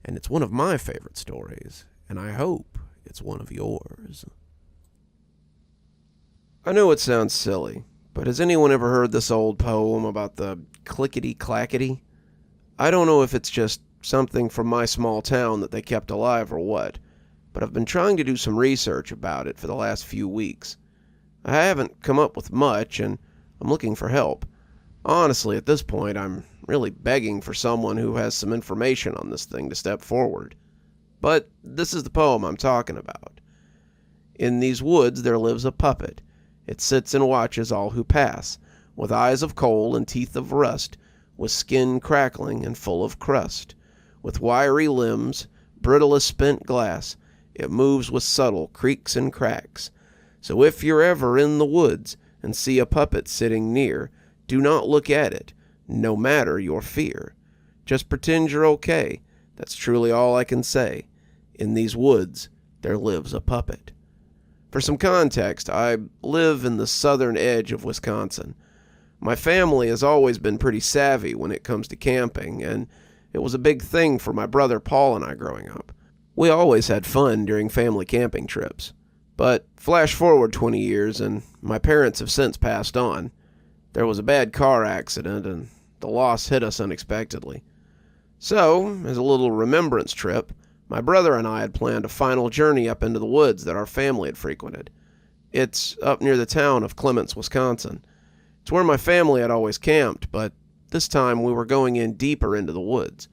[SPEAKER 1] and it's one of my favorite stories, and I hope it's one of yours. I know it sounds silly, but has anyone ever heard this old poem about the Clickity Clackity? I don't know if it's just something from my small town that they kept alive or what, but I've been trying to do some research about it for the last few weeks. I haven't come up with much, and I'm looking for help. Honestly, at this point, I'm really begging for someone who has some information on this thing to step forward. But this is the poem I'm talking about. In these woods there lives a puppet. It sits and watches all who pass, with eyes of coal and teeth of rust, with skin crackling and full of crust, with wiry limbs, brittle as spent glass. It moves with subtle creaks and cracks. So if you're ever in the woods and see a puppet sitting near, do not look at it, no matter your fear. Just pretend you're okay. That's truly all I can say. In these woods, there lives a puppet. For some context, I live in the southern edge of Wisconsin. My family has always been pretty savvy when it comes to camping, and it was a big thing for my brother Paul and I growing up. We always had fun during family camping trips. But flash forward 20 years, and my parents have since passed on. There was a bad car accident, and the loss hit us unexpectedly. So, as a little remembrance trip, my brother and I had planned a final journey up into the woods that our family had frequented. It's up near the town of Clements, Wisconsin. It's where my family had always camped, but this time we were going in deeper into the woods,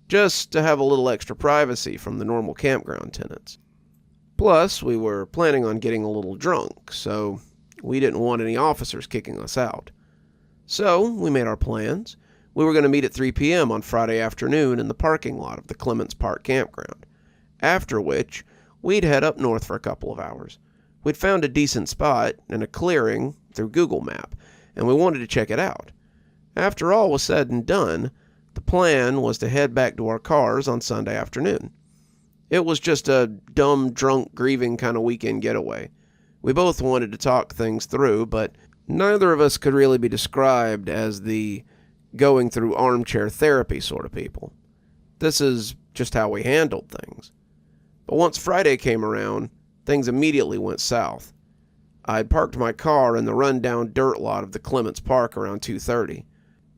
[SPEAKER 1] just to have a little extra privacy from the normal campground tenants. Plus, we were planning on getting a little drunk, so we didn't want any officers kicking us out. So, we made our plans. We were going to meet at 3 p.m. on Friday afternoon in the parking lot of the Clements Park campground, after which we'd head up north for a couple of hours. We'd found a decent spot in a clearing through Google Map, and we wanted to check it out. After all was said and done, the plan was to head back to our cars on Sunday afternoon. It was just a dumb, drunk, grieving kind of weekend getaway. We both wanted to talk things through, but neither of us could really be described as the going through armchair therapy sort of people. This is just how we handled things. But once Friday came around, things immediately went south. I'd parked my car in the run-down dirt lot of the Clements Park around 2:30.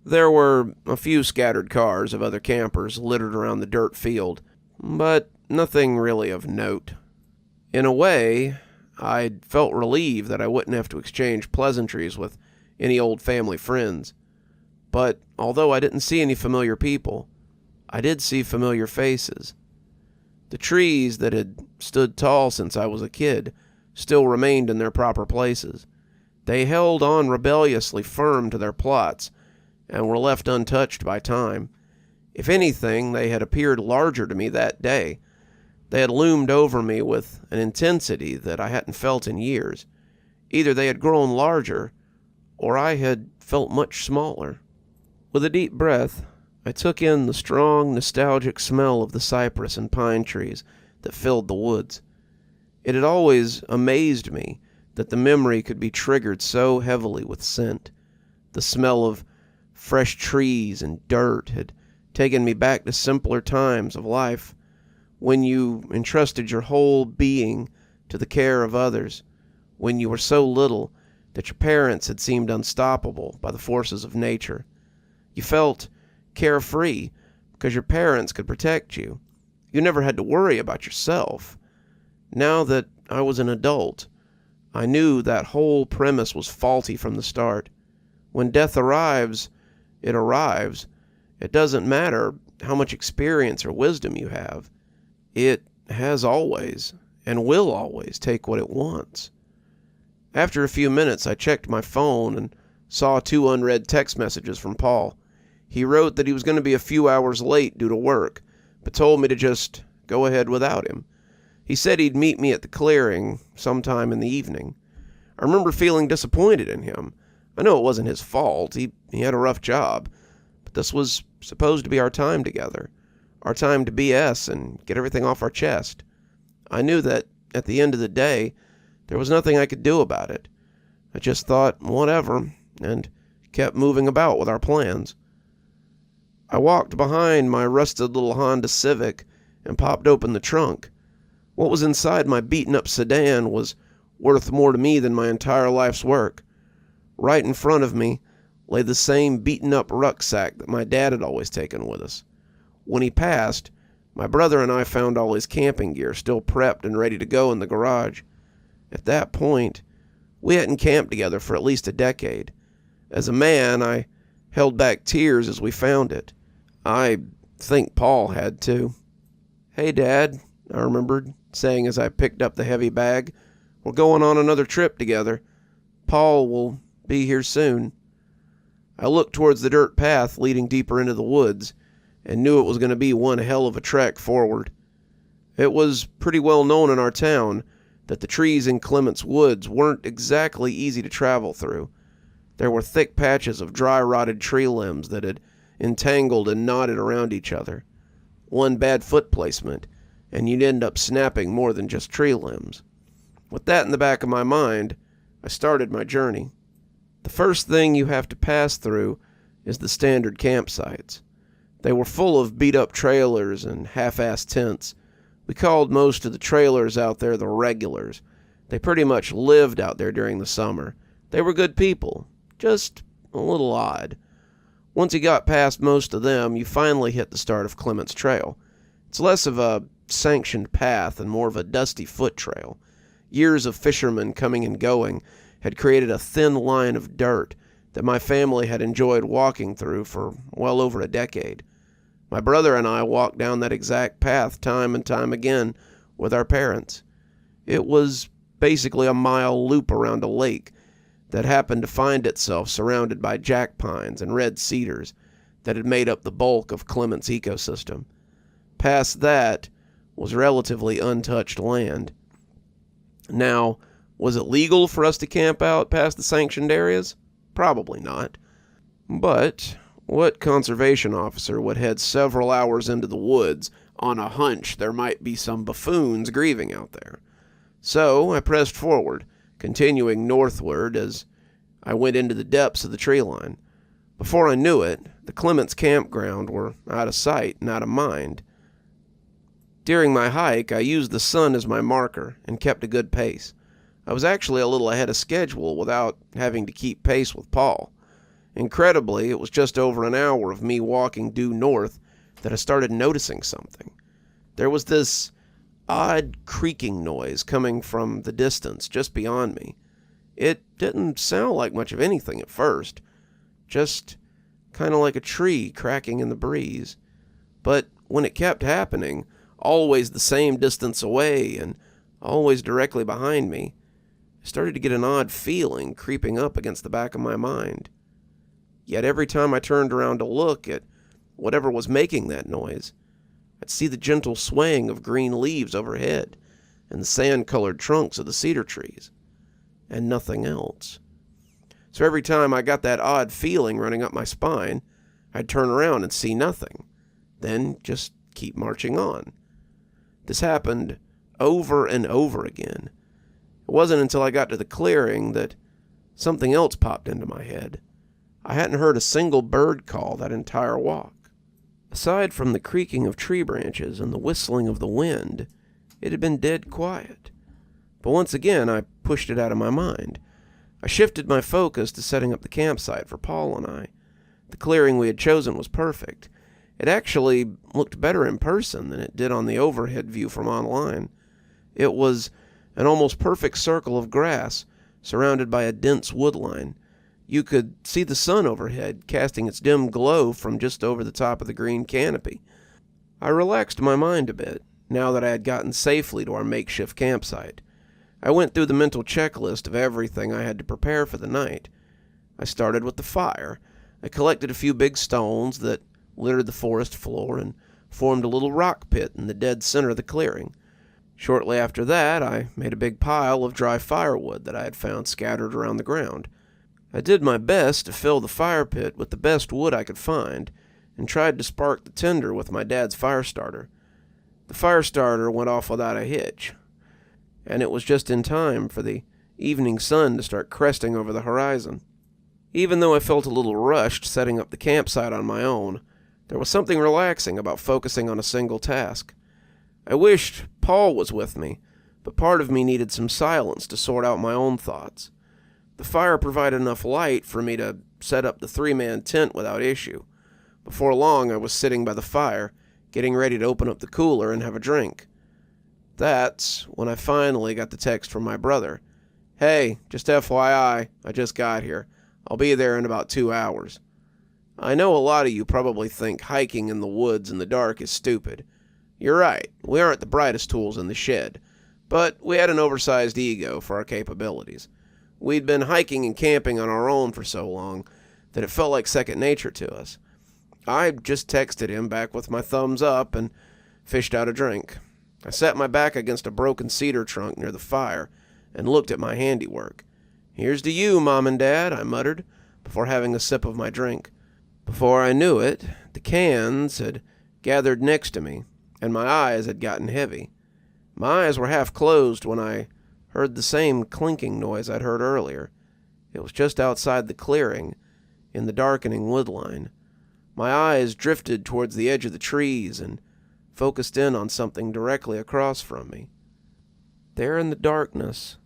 [SPEAKER 1] There were a few scattered cars of other campers littered around the dirt field, but nothing really of note. In a way, I'd felt relieved that I wouldn't have to exchange pleasantries with any old family friends. But although I didn't see any familiar people, I did see familiar faces. The trees that had stood tall since I was a kid still remained in their proper places. They held on rebelliously firm to their plots and were left untouched by time. If anything, they had appeared larger to me that day. They had loomed over me with an intensity that I hadn't felt in years. Either they had grown larger, or I had felt much smaller. With a deep breath, I took in the strong, nostalgic smell of the cypress and pine trees that filled the woods. It had always amazed me that the memory could be triggered so heavily with scent. The smell of fresh trees and dirt had taken me back to simpler times of life, when you entrusted your whole being to the care of others, when you were so little that your parents had seemed unstoppable by the forces of nature. You felt carefree because your parents could protect you. You never had to worry about yourself. Now that I was an adult, I knew that whole premise was faulty from the start. When death arrives, it arrives. It doesn't matter how much experience or wisdom you have. It has always, and will always, take what it wants. After a few minutes, I checked my phone and saw 2 unread text messages from Paul. He wrote that he was going to be a few hours late due to work, but told me to just go ahead without him. He said he'd meet me at the clearing sometime in the evening. I remember feeling disappointed in him. I know it wasn't his fault. He had a rough job. But this was supposed to be our time together. Our time to BS and get everything off our chest. I knew that at the end of the day, there was nothing I could do about it. I just thought, whatever, and kept moving about with our plans. I walked behind my rusted little Honda Civic and popped open the trunk. What was inside my beaten-up sedan was worth more to me than my entire life's work. Right in front of me lay the same beaten-up rucksack that my dad had always taken with us. When he passed, my brother and I found all his camping gear still prepped and ready to go in the garage. At that point, we hadn't camped together for at least a decade. As a man, I held back tears as we found it. I think Paul had too. "Hey, Dad," I remembered saying as I picked up the heavy bag. "We're going on another trip together. Paul will be here soon." I looked towards the dirt path leading deeper into the woods and knew it was going to be one hell of a trek forward. It was pretty well known in our town that the trees in Clement's woods weren't exactly easy to travel through. There were thick patches of dry rotted tree limbs that had entangled and knotted around each other. One bad foot placement, and you'd end up snapping more than just tree limbs. With that in the back of my mind, I started my journey. The first thing you have to pass through is the standard campsites. They were full of beat-up trailers and half-assed tents. We called most of the trailers out there the regulars. They pretty much lived out there during the summer. They were good people, just a little odd. Once you got past most of them, you finally hit the start of Clement's Trail. It's less of a sanctioned path and more of a dusty foot trail. Years of fishermen coming and going had created a thin line of dirt that my family had enjoyed walking through for well over a decade. My brother and I walked down that exact path time and time again with our parents. It was basically a mile loop around a lake that happened to find itself surrounded by jack pines and red cedars that had made up the bulk of Clement's ecosystem. Past that was relatively untouched land. Now, was it legal for us to camp out past the sanctioned areas? Probably not. But what conservation officer would head several hours into the woods on a hunch there might be some buffoons grieving out there? So I pressed forward, continuing northward as I went into the depths of the tree line. Before I knew it, the Clements campground were out of sight and out of mind. During my hike, I used the sun as my marker and kept a good pace. I was actually a little ahead of schedule without having to keep pace with Paul. Incredibly, it was just over an hour of me walking due north that I started noticing something. There was this odd creaking noise coming from the distance just beyond me. It didn't sound like much of anything at first, just kind of like a tree cracking in the breeze. But when it kept happening, always the same distance away and always directly behind me, I started to get an odd feeling creeping up against the back of my mind. Yet every time I turned around to look at whatever was making that noise, I'd see the gentle swaying of green leaves overhead and the sand-colored trunks of the cedar trees, and nothing else. So every time I got that odd feeling running up my spine, I'd turn around and see nothing, then just keep marching on. This happened over and over again. It wasn't until I got to the clearing that something else popped into my head. I hadn't heard a single bird call that entire walk. Aside from the creaking of tree branches and the whistling of the wind, it had been dead quiet. But once again, I pushed it out of my mind. I shifted my focus to setting up the campsite for Paul and I. The clearing we had chosen was perfect. It actually looked better in person than it did on the overhead view from online. It was an almost perfect circle of grass, surrounded by a dense woodline. You could see the sun overhead, casting its dim glow from just over the top of the green canopy. I relaxed my mind a bit, now that I had gotten safely to our makeshift campsite. I went through the mental checklist of everything I had to prepare for the night. I started with the fire. I collected a few big stones that littered the forest floor and formed a little rock pit in the dead center of the clearing. Shortly after that, I made a big pile of dry firewood that I had found scattered around the ground. I did my best to fill the fire pit with the best wood I could find, and tried to spark the tinder with my dad's fire starter. The fire starter went off without a hitch, and it was just in time for the evening sun to start cresting over the horizon. Even though I felt a little rushed setting up the campsite on my own, there was something relaxing about focusing on a single task. I wished Paul was with me, but part of me needed some silence to sort out my own thoughts. The fire provided enough light for me to set up the 3-man tent without issue. Before long, I was sitting by the fire, getting ready to open up the cooler and have a drink. That's when I finally got the text from my brother. "Hey, just FYI, I just got here. I'll be there in about 2 hours." I know a lot of you probably think hiking in the woods in the dark is stupid. You're right, we aren't the brightest tools in the shed, but we had an oversized ego for our capabilities. We'd been hiking and camping on our own for so long that it felt like second nature to us. I just texted him back with my thumbs up and fished out a drink. I sat my back against a broken cedar trunk near the fire and looked at my handiwork. "Here's to you, Mom and Dad," I muttered, before having a sip of my drink. Before I knew it, the cans had gathered next to me, and my eyes had gotten heavy. My eyes were half closed when I heard the same clinking noise I'd heard earlier. It was just outside the clearing, in the darkening woodline. My eyes drifted towards the edge of the trees and focused in on something directly across from me. There in the darkness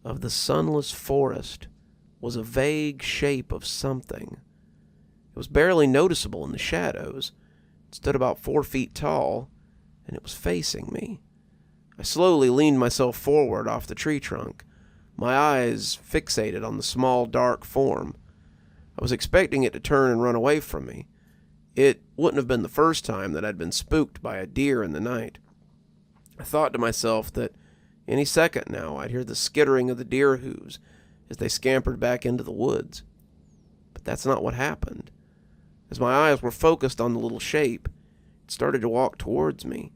[SPEAKER 1] of the sunless forest was a vague shape of something. It was barely noticeable in the shadows. It stood about 4 feet tall, and it was facing me. I slowly leaned myself forward off the tree trunk, my eyes fixated on the small, dark form. I was expecting it to turn and run away from me. It wouldn't have been the first time that I'd been spooked by a deer in the night. I thought to myself that any second now I'd hear the skittering of the deer hooves as they scampered back into the woods. But that's not what happened. As my eyes were focused on the little shape, it started to walk towards me.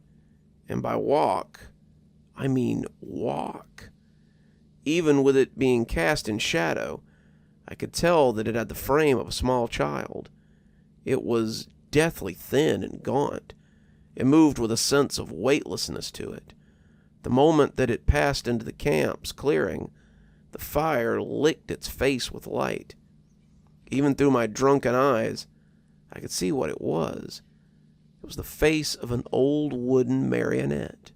[SPEAKER 1] And by walk, I mean walk. Even with it being cast in shadow, I could tell that it had the frame of a small child. It was deathly thin and gaunt. It moved with a sense of weightlessness to it. The moment that it passed into the camp's clearing, the fire licked its face with light. Even through my drunken eyes, I could see what it was. It was the face of an old wooden marionette.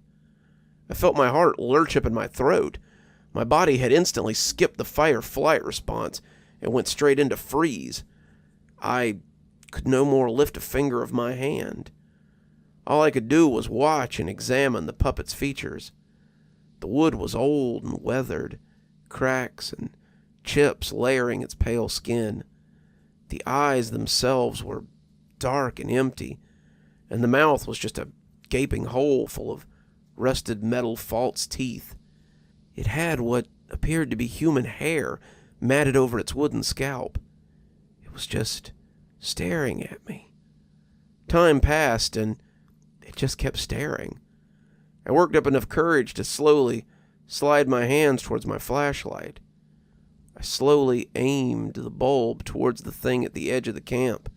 [SPEAKER 1] I felt my heart lurch up in my throat. My body had instantly skipped the fight-or-flight response and went straight into freeze. I could no more lift a finger of my hand. All I could do was watch and examine the puppet's features. The wood was old and weathered, cracks and chips layering its pale skin. The eyes themselves were dark and empty, and the mouth was just a gaping hole full of rusted metal false teeth. It had what appeared to be human hair matted over its wooden scalp. It was just staring at me. Time passed, and it just kept staring. I worked up enough courage to slowly slide my hands towards my flashlight. I slowly aimed the bulb towards the thing at the edge of the camp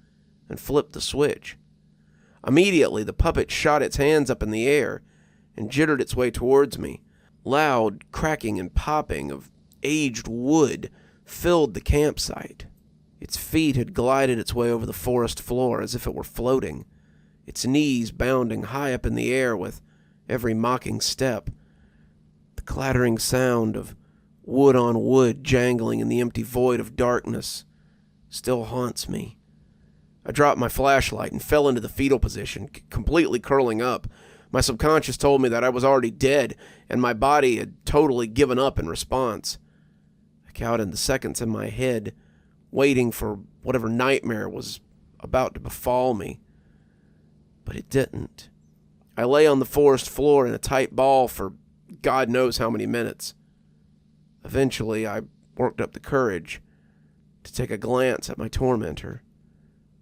[SPEAKER 1] and flipped the switch. Immediately, the puppet shot its hands up in the air and jittered its way towards me. Loud cracking and popping of aged wood filled the campsite. Its feet had glided its way over the forest floor as if it were floating, its knees bounding high up in the air with every mocking step. The clattering sound of wood on wood jangling in the empty void of darkness still haunts me. I dropped my flashlight and fell into the fetal position, completely curling up. My subconscious told me that I was already dead, and my body had totally given up in response. I counted the seconds in my head, waiting for whatever nightmare was about to befall me. But it didn't. I lay on the forest floor in a tight ball for God knows how many minutes. Eventually, I worked up the courage to take a glance at my tormentor.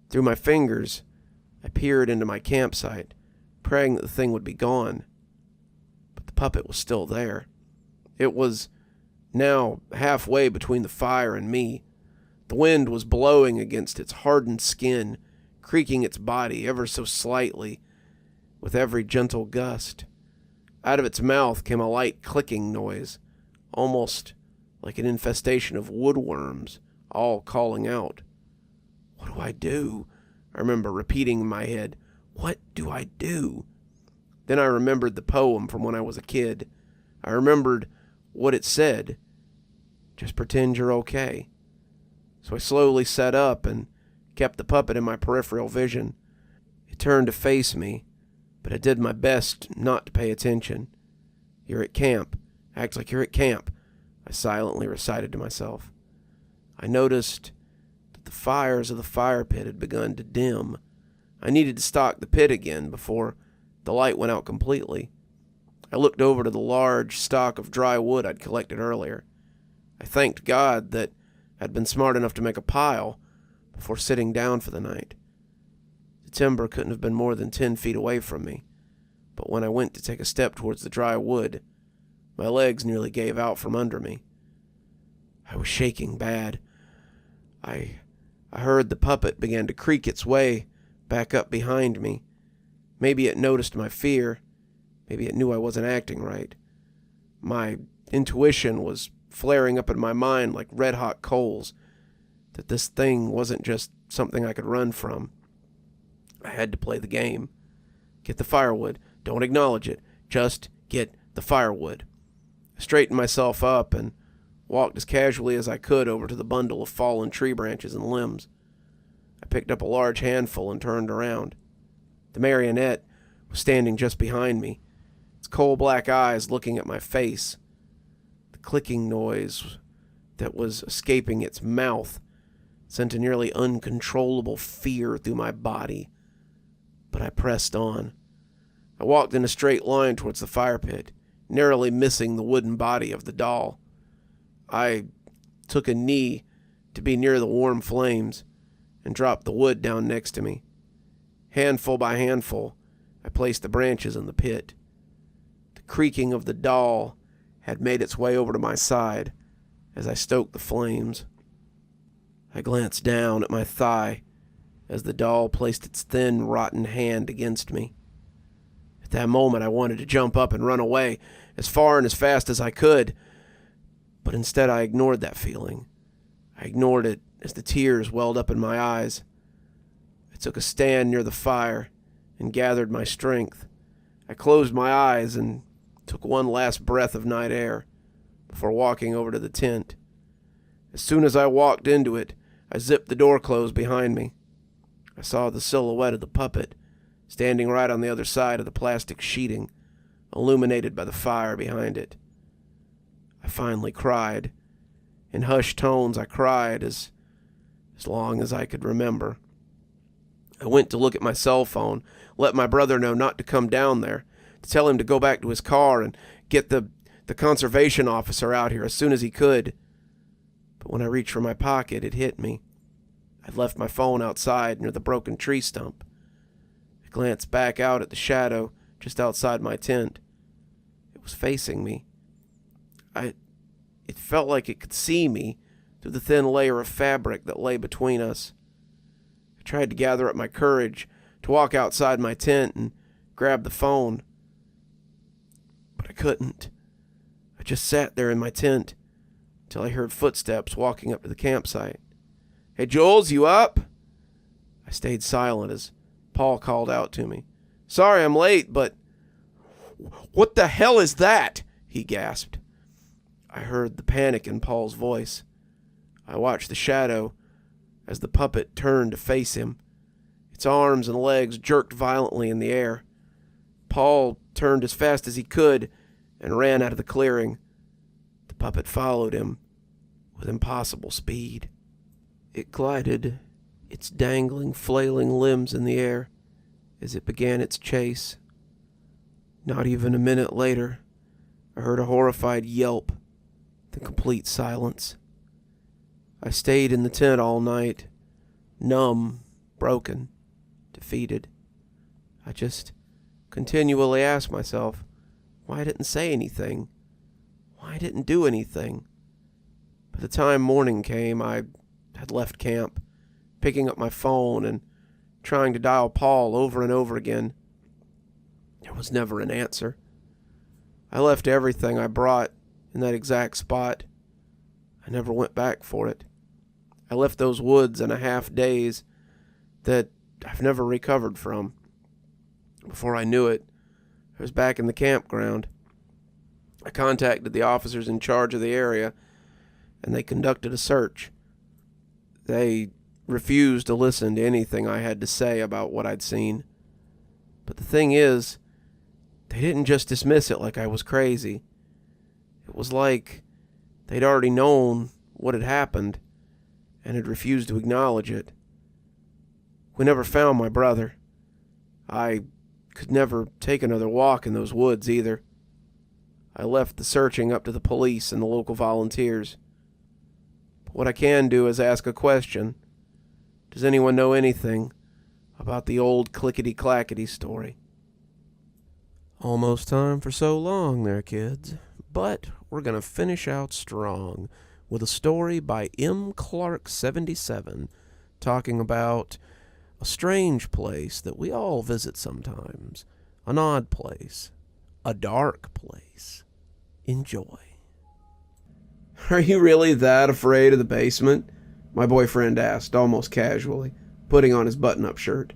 [SPEAKER 1] Through my fingers, I peered into my campsite, praying that the thing would be gone. But the puppet was still there. It was now halfway between the fire and me. The wind was blowing against its hardened skin, creaking its body ever so slightly with every gentle gust. Out of its mouth came a light clicking noise, almost like an infestation of woodworms, all calling out. What do I do? I remember repeating in my head, what do I do? Then I remembered the poem from when I was a kid. I remembered what it said. Just pretend you're okay. So I slowly sat up and kept the puppet in my peripheral vision. It turned to face me, but I did my best not to pay attention. You're at camp. Act like you're at camp, I silently recited to myself. I noticed that the fires of the fire pit had begun to dim. I needed to stock the pit again before the light went out completely. I looked over to the large stock of dry wood I'd collected earlier. I thanked God that I'd been smart enough to make a pile before sitting down for the night. The timber couldn't have been more than 10 feet away from me, but when I went to take a step towards the dry wood, my legs nearly gave out from under me. I was shaking bad. I heard the puppet begin to creak its way back up behind me. Maybe it noticed my fear. Maybe it knew I wasn't acting right. My intuition was flaring up in my mind like red-hot coals, that this thing wasn't just something I could run from. I had to play the game. Get the firewood. Don't acknowledge it. Just get the firewood. I straightened myself up and walked as casually as I could over to the bundle of fallen tree branches and limbs. I picked up a large handful and turned around. The marionette was standing just behind me, its coal-black eyes looking at my face. The clicking noise that was escaping its mouth sent a nearly uncontrollable fear through my body. But I pressed on. I walked in a straight line towards the fire pit, narrowly missing the wooden body of the doll. I took a knee to be near the warm flames and dropped the wood down next to me. Handful by handful, I placed the branches in the pit. The creaking of the doll had made its way over to my side as I stoked the flames. I glanced down at my thigh as the doll placed its thin, rotten hand against me. At that moment, I wanted to jump up and run away as far and as fast as I could, but instead I ignored that feeling. I ignored it as the tears welled up in my eyes. I took a stand near the fire and gathered my strength. I closed my eyes and took one last breath of night air before walking over to the tent. As soon as I walked into it, I zipped the door closed behind me. I saw the silhouette of the puppet standing right on the other side of the plastic sheeting, illuminated by the fire behind it. I finally cried. In hushed tones, I cried as long as I could remember. I went to look at my cell phone, let my brother know not to come down there, to tell him to go back to his car and get the conservation officer out here as soon as he could. But when I reached for my pocket, it hit me. I'd left my phone outside near the broken tree stump. I glanced back out at the shadow just outside my tent. It was facing me. It felt like it could see me through the thin layer of fabric that lay between us. I tried to gather up my courage to walk outside my tent and grab the phone, but I couldn't. I just sat there in my tent until I heard footsteps walking up to the campsite. "Hey, Jules, you up?" I stayed silent as Paul called out to me. "Sorry I'm late, but..." "What the hell is that?" he gasped. I heard the panic in Paul's voice. I watched the shadow as the puppet turned to face him. Its arms and legs jerked violently in the air. Paul turned as fast as he could and ran out of the clearing. The puppet followed him with impossible speed. It glided, its dangling, flailing limbs in the air as it began its chase. Not even a minute later, I heard a horrified yelp, then complete silence. I stayed in the tent all night, numb, broken, defeated. I just continually ask myself why I didn't say anything, why I didn't do anything. By the time morning came, I had left camp, picking up my phone and trying to dial Paul over and over again. There was never an answer. I left everything I brought in that exact spot. I never went back for it. I left those woods in a half daze that I've never recovered from. Before I knew it, I was back in the campground. I contacted the officers in charge of the area, and they conducted a search. They refused to listen to anything I had to say about what I'd seen. But the thing is, they didn't just dismiss it like I was crazy. It was like they'd already known what had happened and had refused to acknowledge it. We never found my brother. I could never take another walk in those woods either. I left the searching up to the police and the local volunteers. But what I can do is ask a question. Does anyone know anything about the old Clickity Clackity story? Almost time for so long there, kids. But we're going to finish out strong with a story by M. Clark 77 talking about a strange place that we all visit sometimes, an odd place, a dark place. Enjoy. Are you really that afraid of the basement? My boyfriend asked, almost casually, putting on his button-up shirt.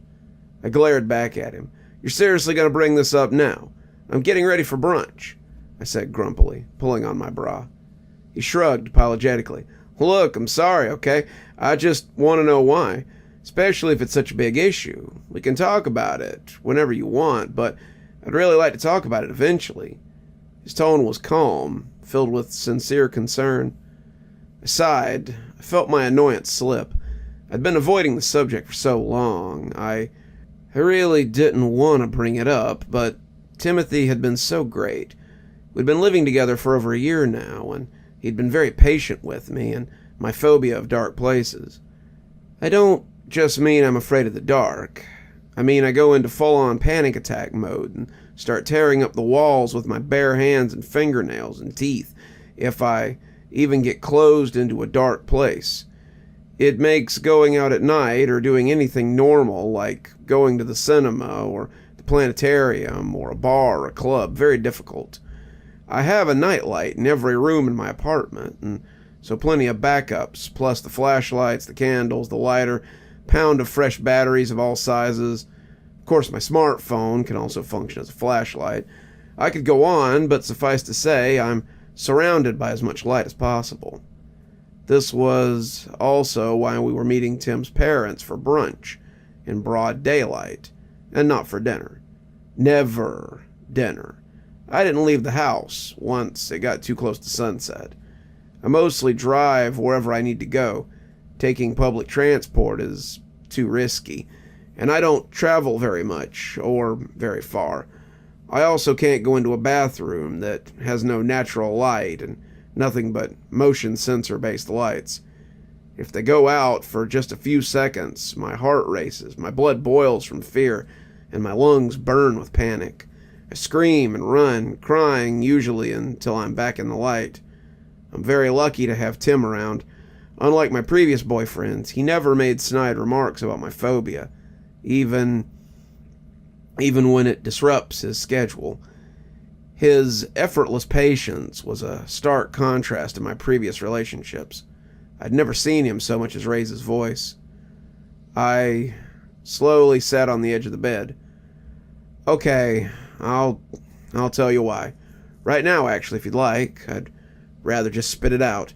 [SPEAKER 1] I glared back at him. You're seriously going to bring this up now? I'm getting ready for brunch, I said grumpily, pulling on my bra. He shrugged apologetically. Look, I'm sorry, okay? I just want to know why, especially if it's such a big issue. We can talk about it whenever you want, but I'd really like to talk about it eventually. His tone was calm, filled with sincere concern. I sighed. I felt my annoyance slip. I'd been avoiding the subject for so long. I really didn't want to bring it up, but Timothy had been so great. We'd been living together for over a year now, and he'd been very patient with me and my phobia of dark places. I don't just mean I'm afraid of the dark. I mean I go into full-on panic attack mode and start tearing up the walls with my bare hands and fingernails and teeth if I even get closed into a dark place. It makes going out at night or doing anything normal, like going to the cinema or the planetarium or a bar or a club, very difficult. I have a nightlight in every room in my apartment, and so plenty of backups, plus the flashlights, the candles, the lighter, pound of fresh batteries of all sizes. Of course, my smartphone can also function as a flashlight. I could go on, but suffice to say, I'm surrounded by as much light as possible. This was also why we were meeting Tim's parents for brunch in broad daylight, and not for dinner. Never dinner. I didn't leave the house once it got too close to sunset. I mostly drive wherever I need to go. Taking public transport is too risky, and I don't travel very much or very far. I also can't go into a bathroom that has no natural light and nothing but motion sensor-based lights. If they go out for just a few seconds, my heart races, my blood boils from fear, and my lungs burn with panic. I scream and run, crying usually until I'm back in the light. I'm very lucky to have Tim around. Unlike my previous boyfriends, he never made snide remarks about my phobia, even when it disrupts his schedule. His effortless patience was a stark contrast to my previous relationships. I'd never seen him so much as raise his voice. I slowly sat on the edge of the bed. Okay, I'll tell you why. Right now, actually, if you'd like. I'd rather just spit it out.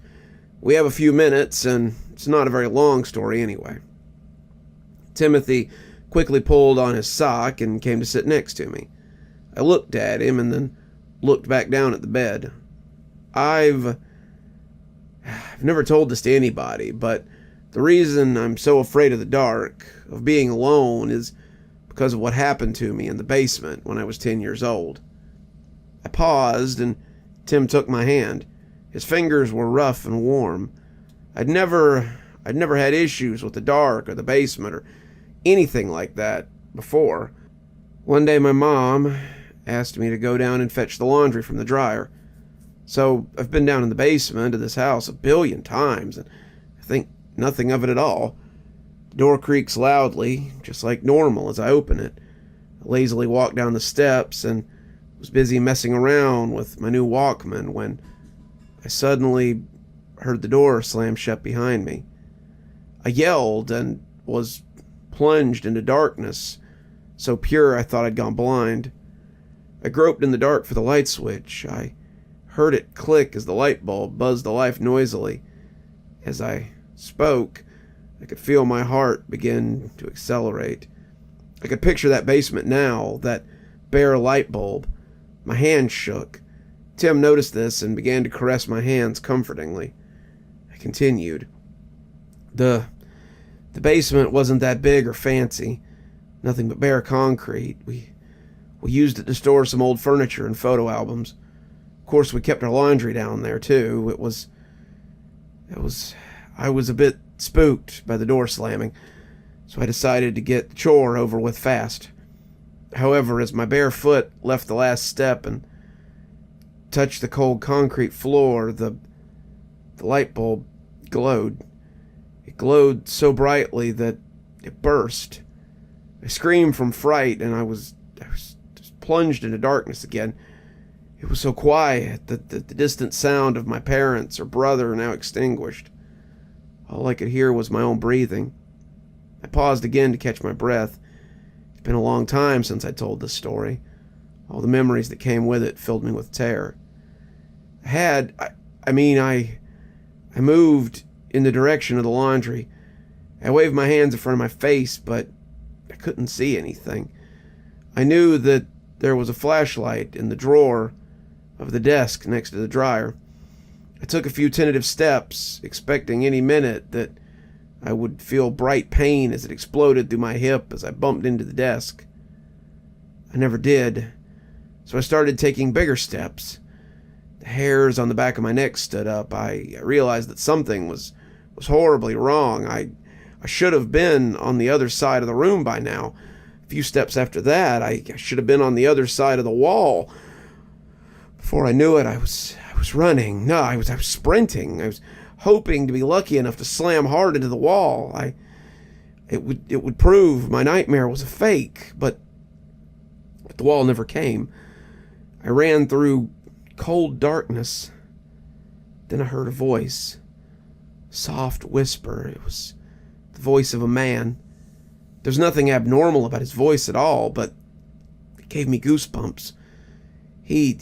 [SPEAKER 1] We have a few minutes, and it's not a very long story anyway. Timothy quickly pulled on his sock and came to sit next to me. I looked at him and then looked back down at the bed. I've never told this to anybody, but the reason I'm so afraid of the dark, of being alone, is because of what happened to me in the basement when I was 10 years old. I paused, and Tim took my hand. His fingers were rough and warm. I'd never had issues with the dark or the basement or anything like that before. One day my mom asked me to go down and fetch the laundry from the dryer. So I've been down in the basement of this house 1,000,000,000 times, and I think nothing of it at all. The door creaks loudly, just like normal as I open it. I lazily walk down the steps and was busy messing around with my new Walkman when I suddenly heard the door slam shut behind me. I yelled and was plunged into darkness, so pure I thought I'd gone blind. I groped in the dark for the light switch. I heard it click as the light bulb buzzed to life noisily. As I spoke, I could feel my heart begin to accelerate. I could picture that basement now, that bare light bulb. My hand shook. Tim noticed this and began to caress my hands comfortingly. I continued. The basement wasn't that big or fancy. Nothing but bare concrete. We used it to store some old furniture and photo albums. Of course, we kept our laundry down there, too. I was a bit spooked by the door slamming, so I decided to get the chore over with fast. However, as my bare foot left the last step and touched the cold concrete floor, the light bulb glowed. It glowed so brightly that it burst. I screamed from fright, and I was just plunged into darkness again. It was so quiet that the distant sound of my parents or brother now extinguished. All I could hear was my own breathing. I paused again to catch my breath. It's been a long time since I told this story. All the memories that came with it filled me with terror. I moved in the direction of the laundry. I waved my hands in front of my face, but I couldn't see anything. I knew that there was a flashlight in the drawer of the desk next to the dryer. I took a few tentative steps, expecting any minute that I would feel bright pain as it exploded through my hip as I bumped into the desk. I never did, so I started taking bigger steps. The hairs on the back of my neck stood up. I realized that something was horribly wrong. I should have been on the other side of the room by now. A few steps after that, I should have been on the other side of the wall. Before I knew it, I was running. No, I was sprinting. I was hoping to be lucky enough to slam hard into the wall. It would prove my nightmare was a fake, but the wall never came. I ran through cold darkness. Then I heard a voice. Soft whisper. It was the voice of a man. There's nothing abnormal about his voice at all, but it gave me goosebumps. He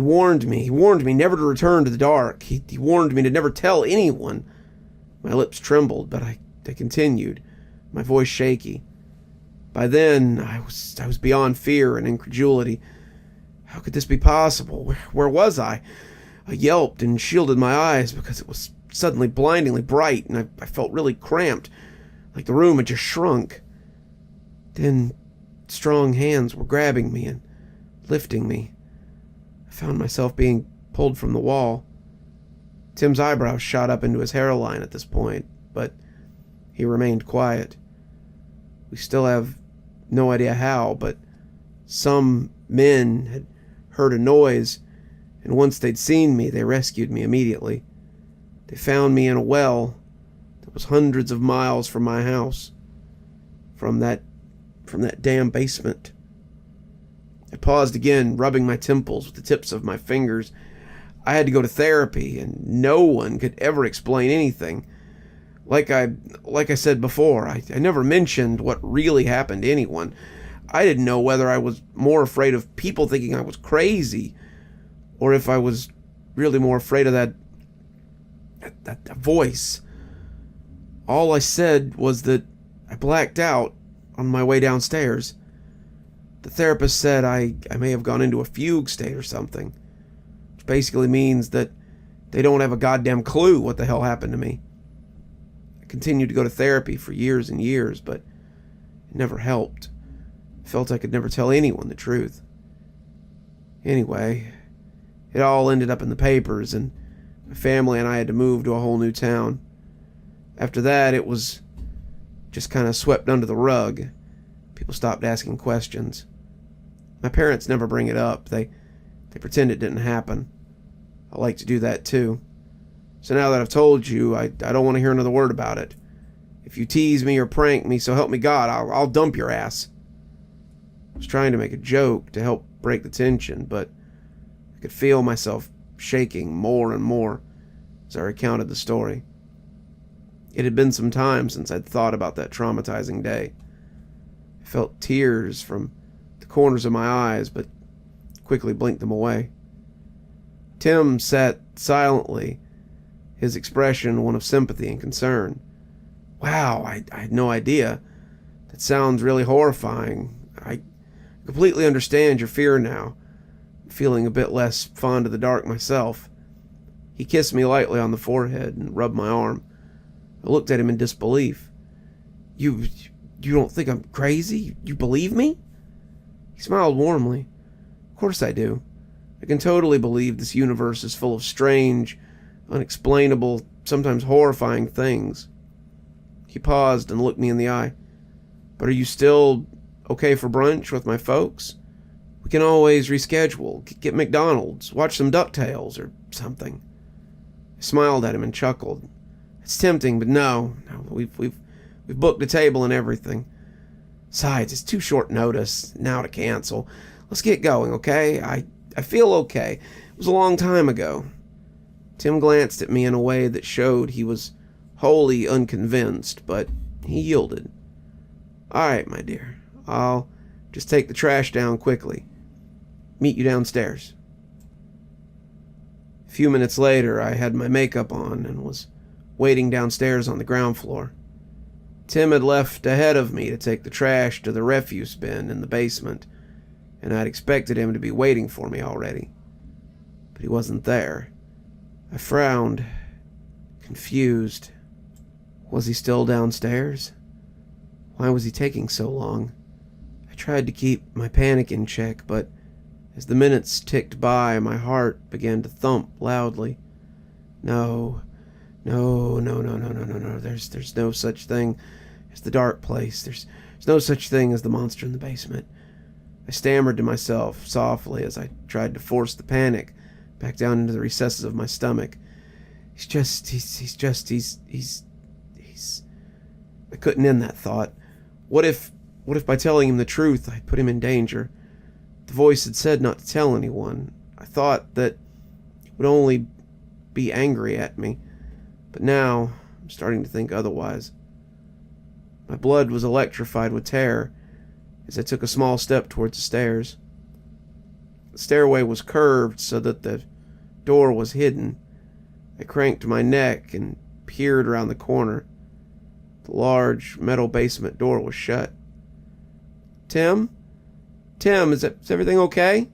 [SPEAKER 1] warned me. He warned me never to return to the dark. He warned me to never tell anyone. My lips trembled, but I continued, my voice shaky. By then, I was beyond fear and incredulity. How could this be possible? Where was I? I yelped and shielded my eyes because it was suddenly blindingly bright, and I felt really cramped, like the room had just shrunk. Then strong hands were grabbing me and lifting me. I found myself being pulled from the wall. Tim's eyebrows shot up into his hairline at this point, but he remained quiet. We still have no idea how, but some men had heard a noise, and once they'd seen me, they rescued me immediately. They found me in a well that was hundreds of miles from my house, from that damn basement. I paused again, rubbing my temples with the tips of my fingers. I had to go to therapy, and no one could ever explain anything. Like I said before, I never mentioned what really happened to anyone. I didn't know whether I was more afraid of people thinking I was crazy, or if I was really more afraid of that voice. All I said was that I blacked out on my way downstairs. The therapist said I may have gone into a fugue state or something, which basically means that they don't have a goddamn clue what the hell happened to me. I continued to go to therapy for years and years, but it never helped. I felt I could never tell anyone the truth. Anyway, it all ended up in the papers, and my family and I had to move to a whole new town. After that, it was just kind of swept under the rug. People stopped asking questions. My parents never bring it up. They pretend it didn't happen. I like to do that too. So now that I've told you, I don't want to hear another word about it. If you tease me or prank me, so help me God, I'll dump your ass. I was trying to make a joke to help break the tension, but I could feel myself shaking more and more as I recounted the story. It had been some time since I'd thought about that traumatizing day. I felt tears from the corners of my eyes, but quickly blinked them away. Tim sat silently, his expression one of sympathy and concern. Wow, I had no idea. That sounds really horrifying. I completely understand your fear now. I'm feeling a bit less fond of the dark myself. He kissed me lightly on the forehead and rubbed my arm. I looked at him in disbelief. You don't think I'm crazy? You believe me? He smiled warmly. Of course I do. I can totally believe this universe is full of strange, unexplainable, sometimes horrifying things. He paused and looked me in the eye. But are you still okay for brunch with my folks? We can always reschedule, get McDonald's, watch some DuckTales or something. I smiled at him and chuckled. It's tempting, but no, we've booked a table and everything. Besides, it's too short notice now to cancel. Let's get going, okay? I feel okay. It was a long time ago. Tim glanced at me in a way that showed he was wholly unconvinced, but he yielded. All right, my dear. I'll just take the trash down quickly. Meet you downstairs. A few minutes later, I had my makeup on and was waiting downstairs on the ground floor. Tim had left ahead of me to take the trash to the refuse bin in the basement, and I'd expected him to be waiting for me already. But he wasn't there. I frowned, confused. Was he still downstairs? Why was he taking so long? I tried to keep my panic in check, but as the minutes ticked by, my heart began to thump loudly. No. There's no such thing as the dark place. There's no such thing as the monster in the basement. I stammered to myself softly as I tried to force the panic back down into the recesses of my stomach. He's I couldn't end that thought. What if by telling him the truth I put him in danger? The voice had said not to tell anyone. I thought that he would only be angry at me. But now I'm starting to think otherwise. My blood was electrified with terror as I took a small step towards the stairs. The stairway was curved so that the door was hidden. I cranked my neck and peered around the corner. The large metal basement door was shut. Tim, is everything okay?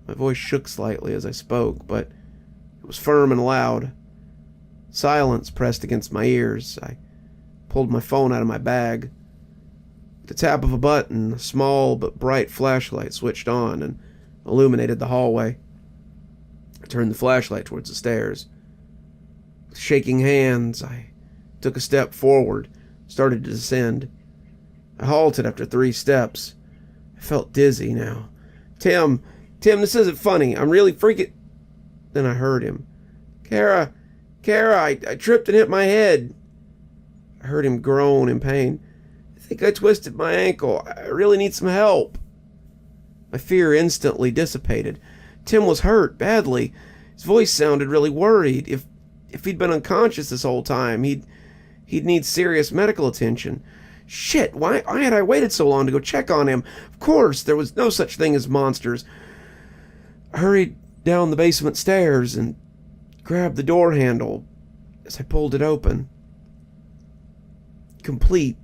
[SPEAKER 1] My voice shook slightly as I spoke, but it was firm and loud. Silence pressed against my ears. I pulled my phone out of my bag. With the tap of a button, a small but bright flashlight switched on and illuminated the hallway. I turned the flashlight towards the stairs. With shaking hands, I took a step forward, started to descend. I halted after 3 steps. I felt dizzy now. Tim, this isn't funny. I'm really freaking... Then I heard him. Kara, I tripped and hit my head. I heard him groan in pain. I think I twisted my ankle. I really need some help. My fear instantly dissipated. Tim was hurt badly. His voice sounded really worried. If he'd been unconscious this whole time, he'd need serious medical attention. Shit, why had I waited so long to go check on him? Of course, there was no such thing as monsters. I hurried down the basement stairs and grabbed the door handle as I pulled it open. Complete,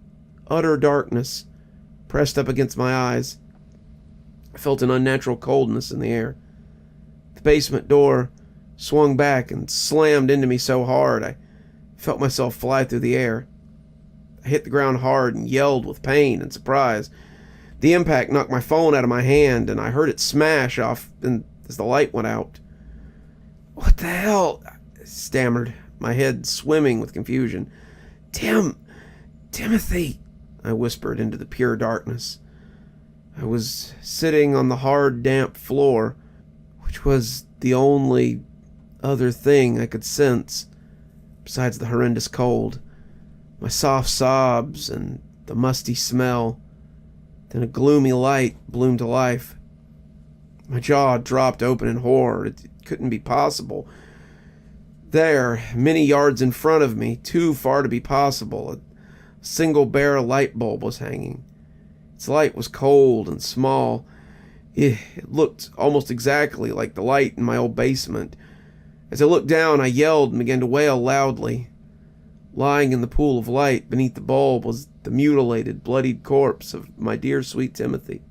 [SPEAKER 1] utter darkness pressed up against my eyes. I felt an unnatural coldness in the air. The basement door swung back and slammed into me so hard I felt myself fly through the air. I hit the ground hard and yelled with pain and surprise. The impact knocked my phone out of my hand and I heard it smash off as the light went out. What the hell? I stammered, my head swimming with confusion. Timothy, I whispered into the pure darkness. I was sitting on the hard, damp floor, which was the only other thing I could sense, besides the horrendous cold, my soft sobs and the musty smell. Then a gloomy light bloomed to life. My jaw dropped open in horror. It couldn't be possible. There, many yards in front of me, too far to be possible, a single bare light bulb was hanging. Its light was cold and small. It looked almost exactly like the light in my old basement. As I looked down, I yelled and began to wail loudly. Lying in the pool of light beneath the bulb was the mutilated, bloodied corpse of my dear sweet Timothy,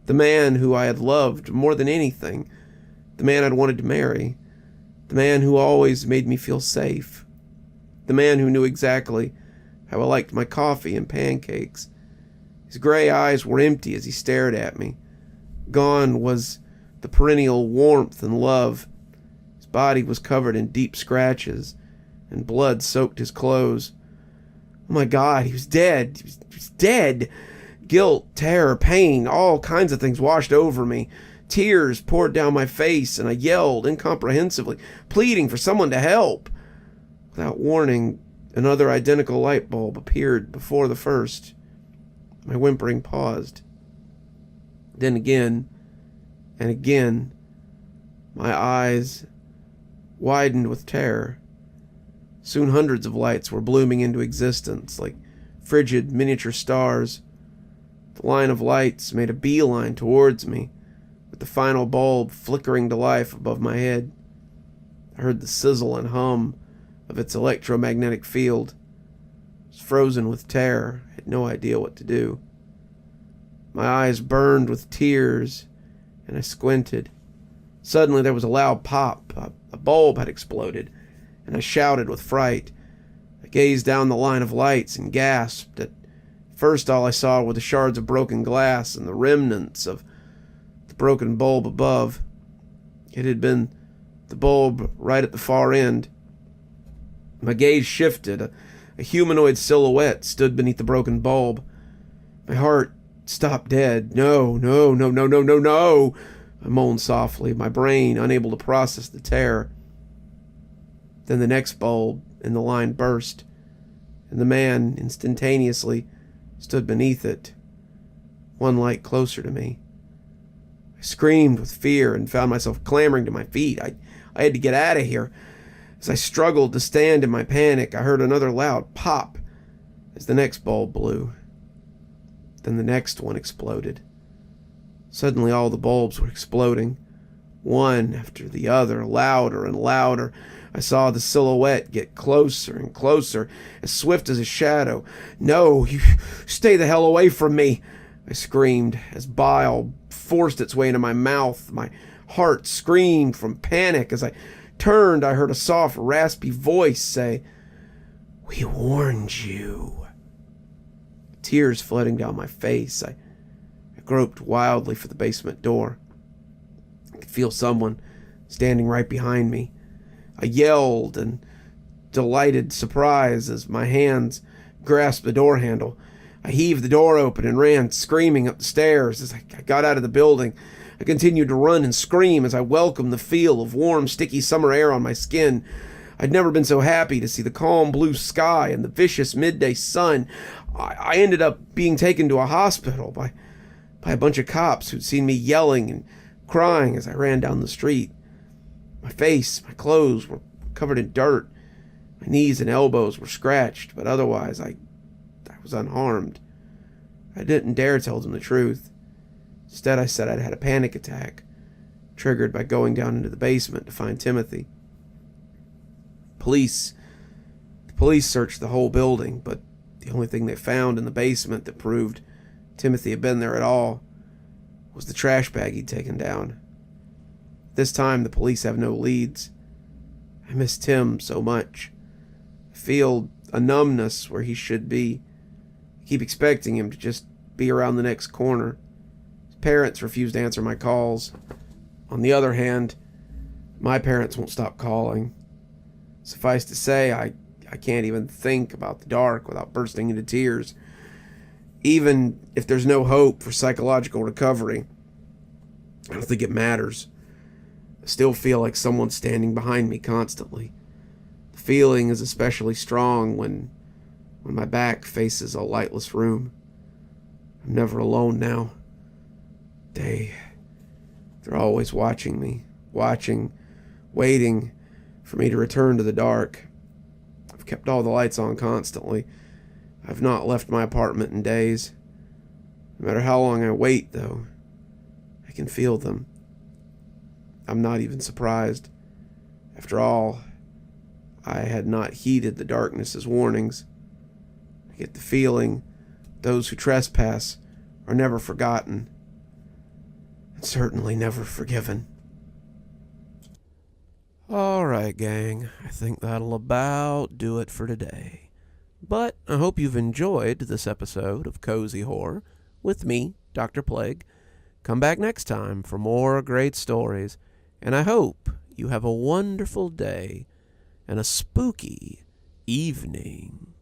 [SPEAKER 1] the man who I had loved more than anything, the man I'd wanted to marry, the man who always made me feel safe, the man who knew exactly how I liked my coffee and pancakes. His gray eyes were empty as he stared at me. Gone was the perennial warmth and love. His body was covered in deep scratches, and blood soaked his clothes. Oh my God, he was dead. He was dead. Guilt, terror, pain, all kinds of things washed over me. Tears poured down my face, and I yelled incomprehensibly, pleading for someone to help. Without warning, another identical light bulb appeared before the first. My whimpering paused. Then again and again, my eyes widened with terror. Soon hundreds of lights were blooming into existence, like frigid miniature stars. The line of lights made a beeline towards me, with the final bulb flickering to life above my head. I heard the sizzle and hum of its electromagnetic field. I was frozen with terror. I had no idea what to do. My eyes burned with tears, and I squinted. Suddenly there was a loud pop. A bulb had exploded, and I shouted with fright. I gazed down the line of lights and gasped. At first all I saw were the shards of broken glass and the remnants of the broken bulb above. It had been the bulb right at the far end. My gaze shifted. A humanoid silhouette stood beneath the broken bulb. My heart stopped dead. No. I moaned softly, my brain unable to process the terror. Then the next bulb in the line burst, and the man instantaneously stood beneath it, one light closer to me. I screamed with fear and found myself clambering to my feet. I had to get out of here. As I struggled to stand in my panic, I heard another loud pop as the next bulb blew. Then the next one exploded. Suddenly all the bulbs were exploding, one after the other, louder and louder. I saw the silhouette get closer and closer, as swift as a shadow. No, you stay the hell away from me, I screamed as bile forced its way into my mouth. My heart screamed from panic. As I turned, I heard a soft, raspy voice say, "We warned you." Tears flooding down my face, I groped wildly for the basement door. I could feel someone standing right behind me. I yelled in delighted surprise as my hands grasped the door handle. I heaved the door open and ran screaming up the stairs. As I got out of the building, I continued to run and scream as I welcomed the feel of warm, sticky summer air on my skin. I'd never been so happy to see the calm blue sky and the vicious midday sun. I ended up being taken to a hospital by a bunch of cops who'd seen me yelling and crying as I ran down the street. My face, my clothes were covered in dirt. My knees and elbows were scratched, but otherwise I was unharmed. I didn't dare tell them the truth. Instead, I said I'd had a panic attack, triggered by going down into the basement to find Timothy. The police searched the whole building, but the only thing they found in the basement that proved Timothy had been there at all was the trash bag he'd taken down. This time, the police have no leads. I miss Tim so much. I feel a numbness where he should be. I keep expecting him to just be around the next corner. His parents refuse to answer my calls. On the other hand, my parents won't stop calling. Suffice to say, I can't even think about the dark without bursting into tears. Even if there's no hope for psychological recovery, I don't think it matters. I still feel like someone's standing behind me constantly. The feeling is especially strong when my back faces a lightless room. I'm never alone now. They're always watching me, waiting for me to return to the dark. I've kept all the lights on constantly. I've not left my apartment in days. No matter how long I wait, though, I can feel them. I'm not even surprised. After all, I had not heeded the darkness's warnings. I get the feeling those who trespass are never forgotten, and certainly never forgiven. Alright, gang, I think that'll about do it for today. But I hope you've enjoyed this episode of Cozy Horror with me, Dr. Plague. Come back next time for more great stories, and I hope you have a wonderful day and a spooky evening.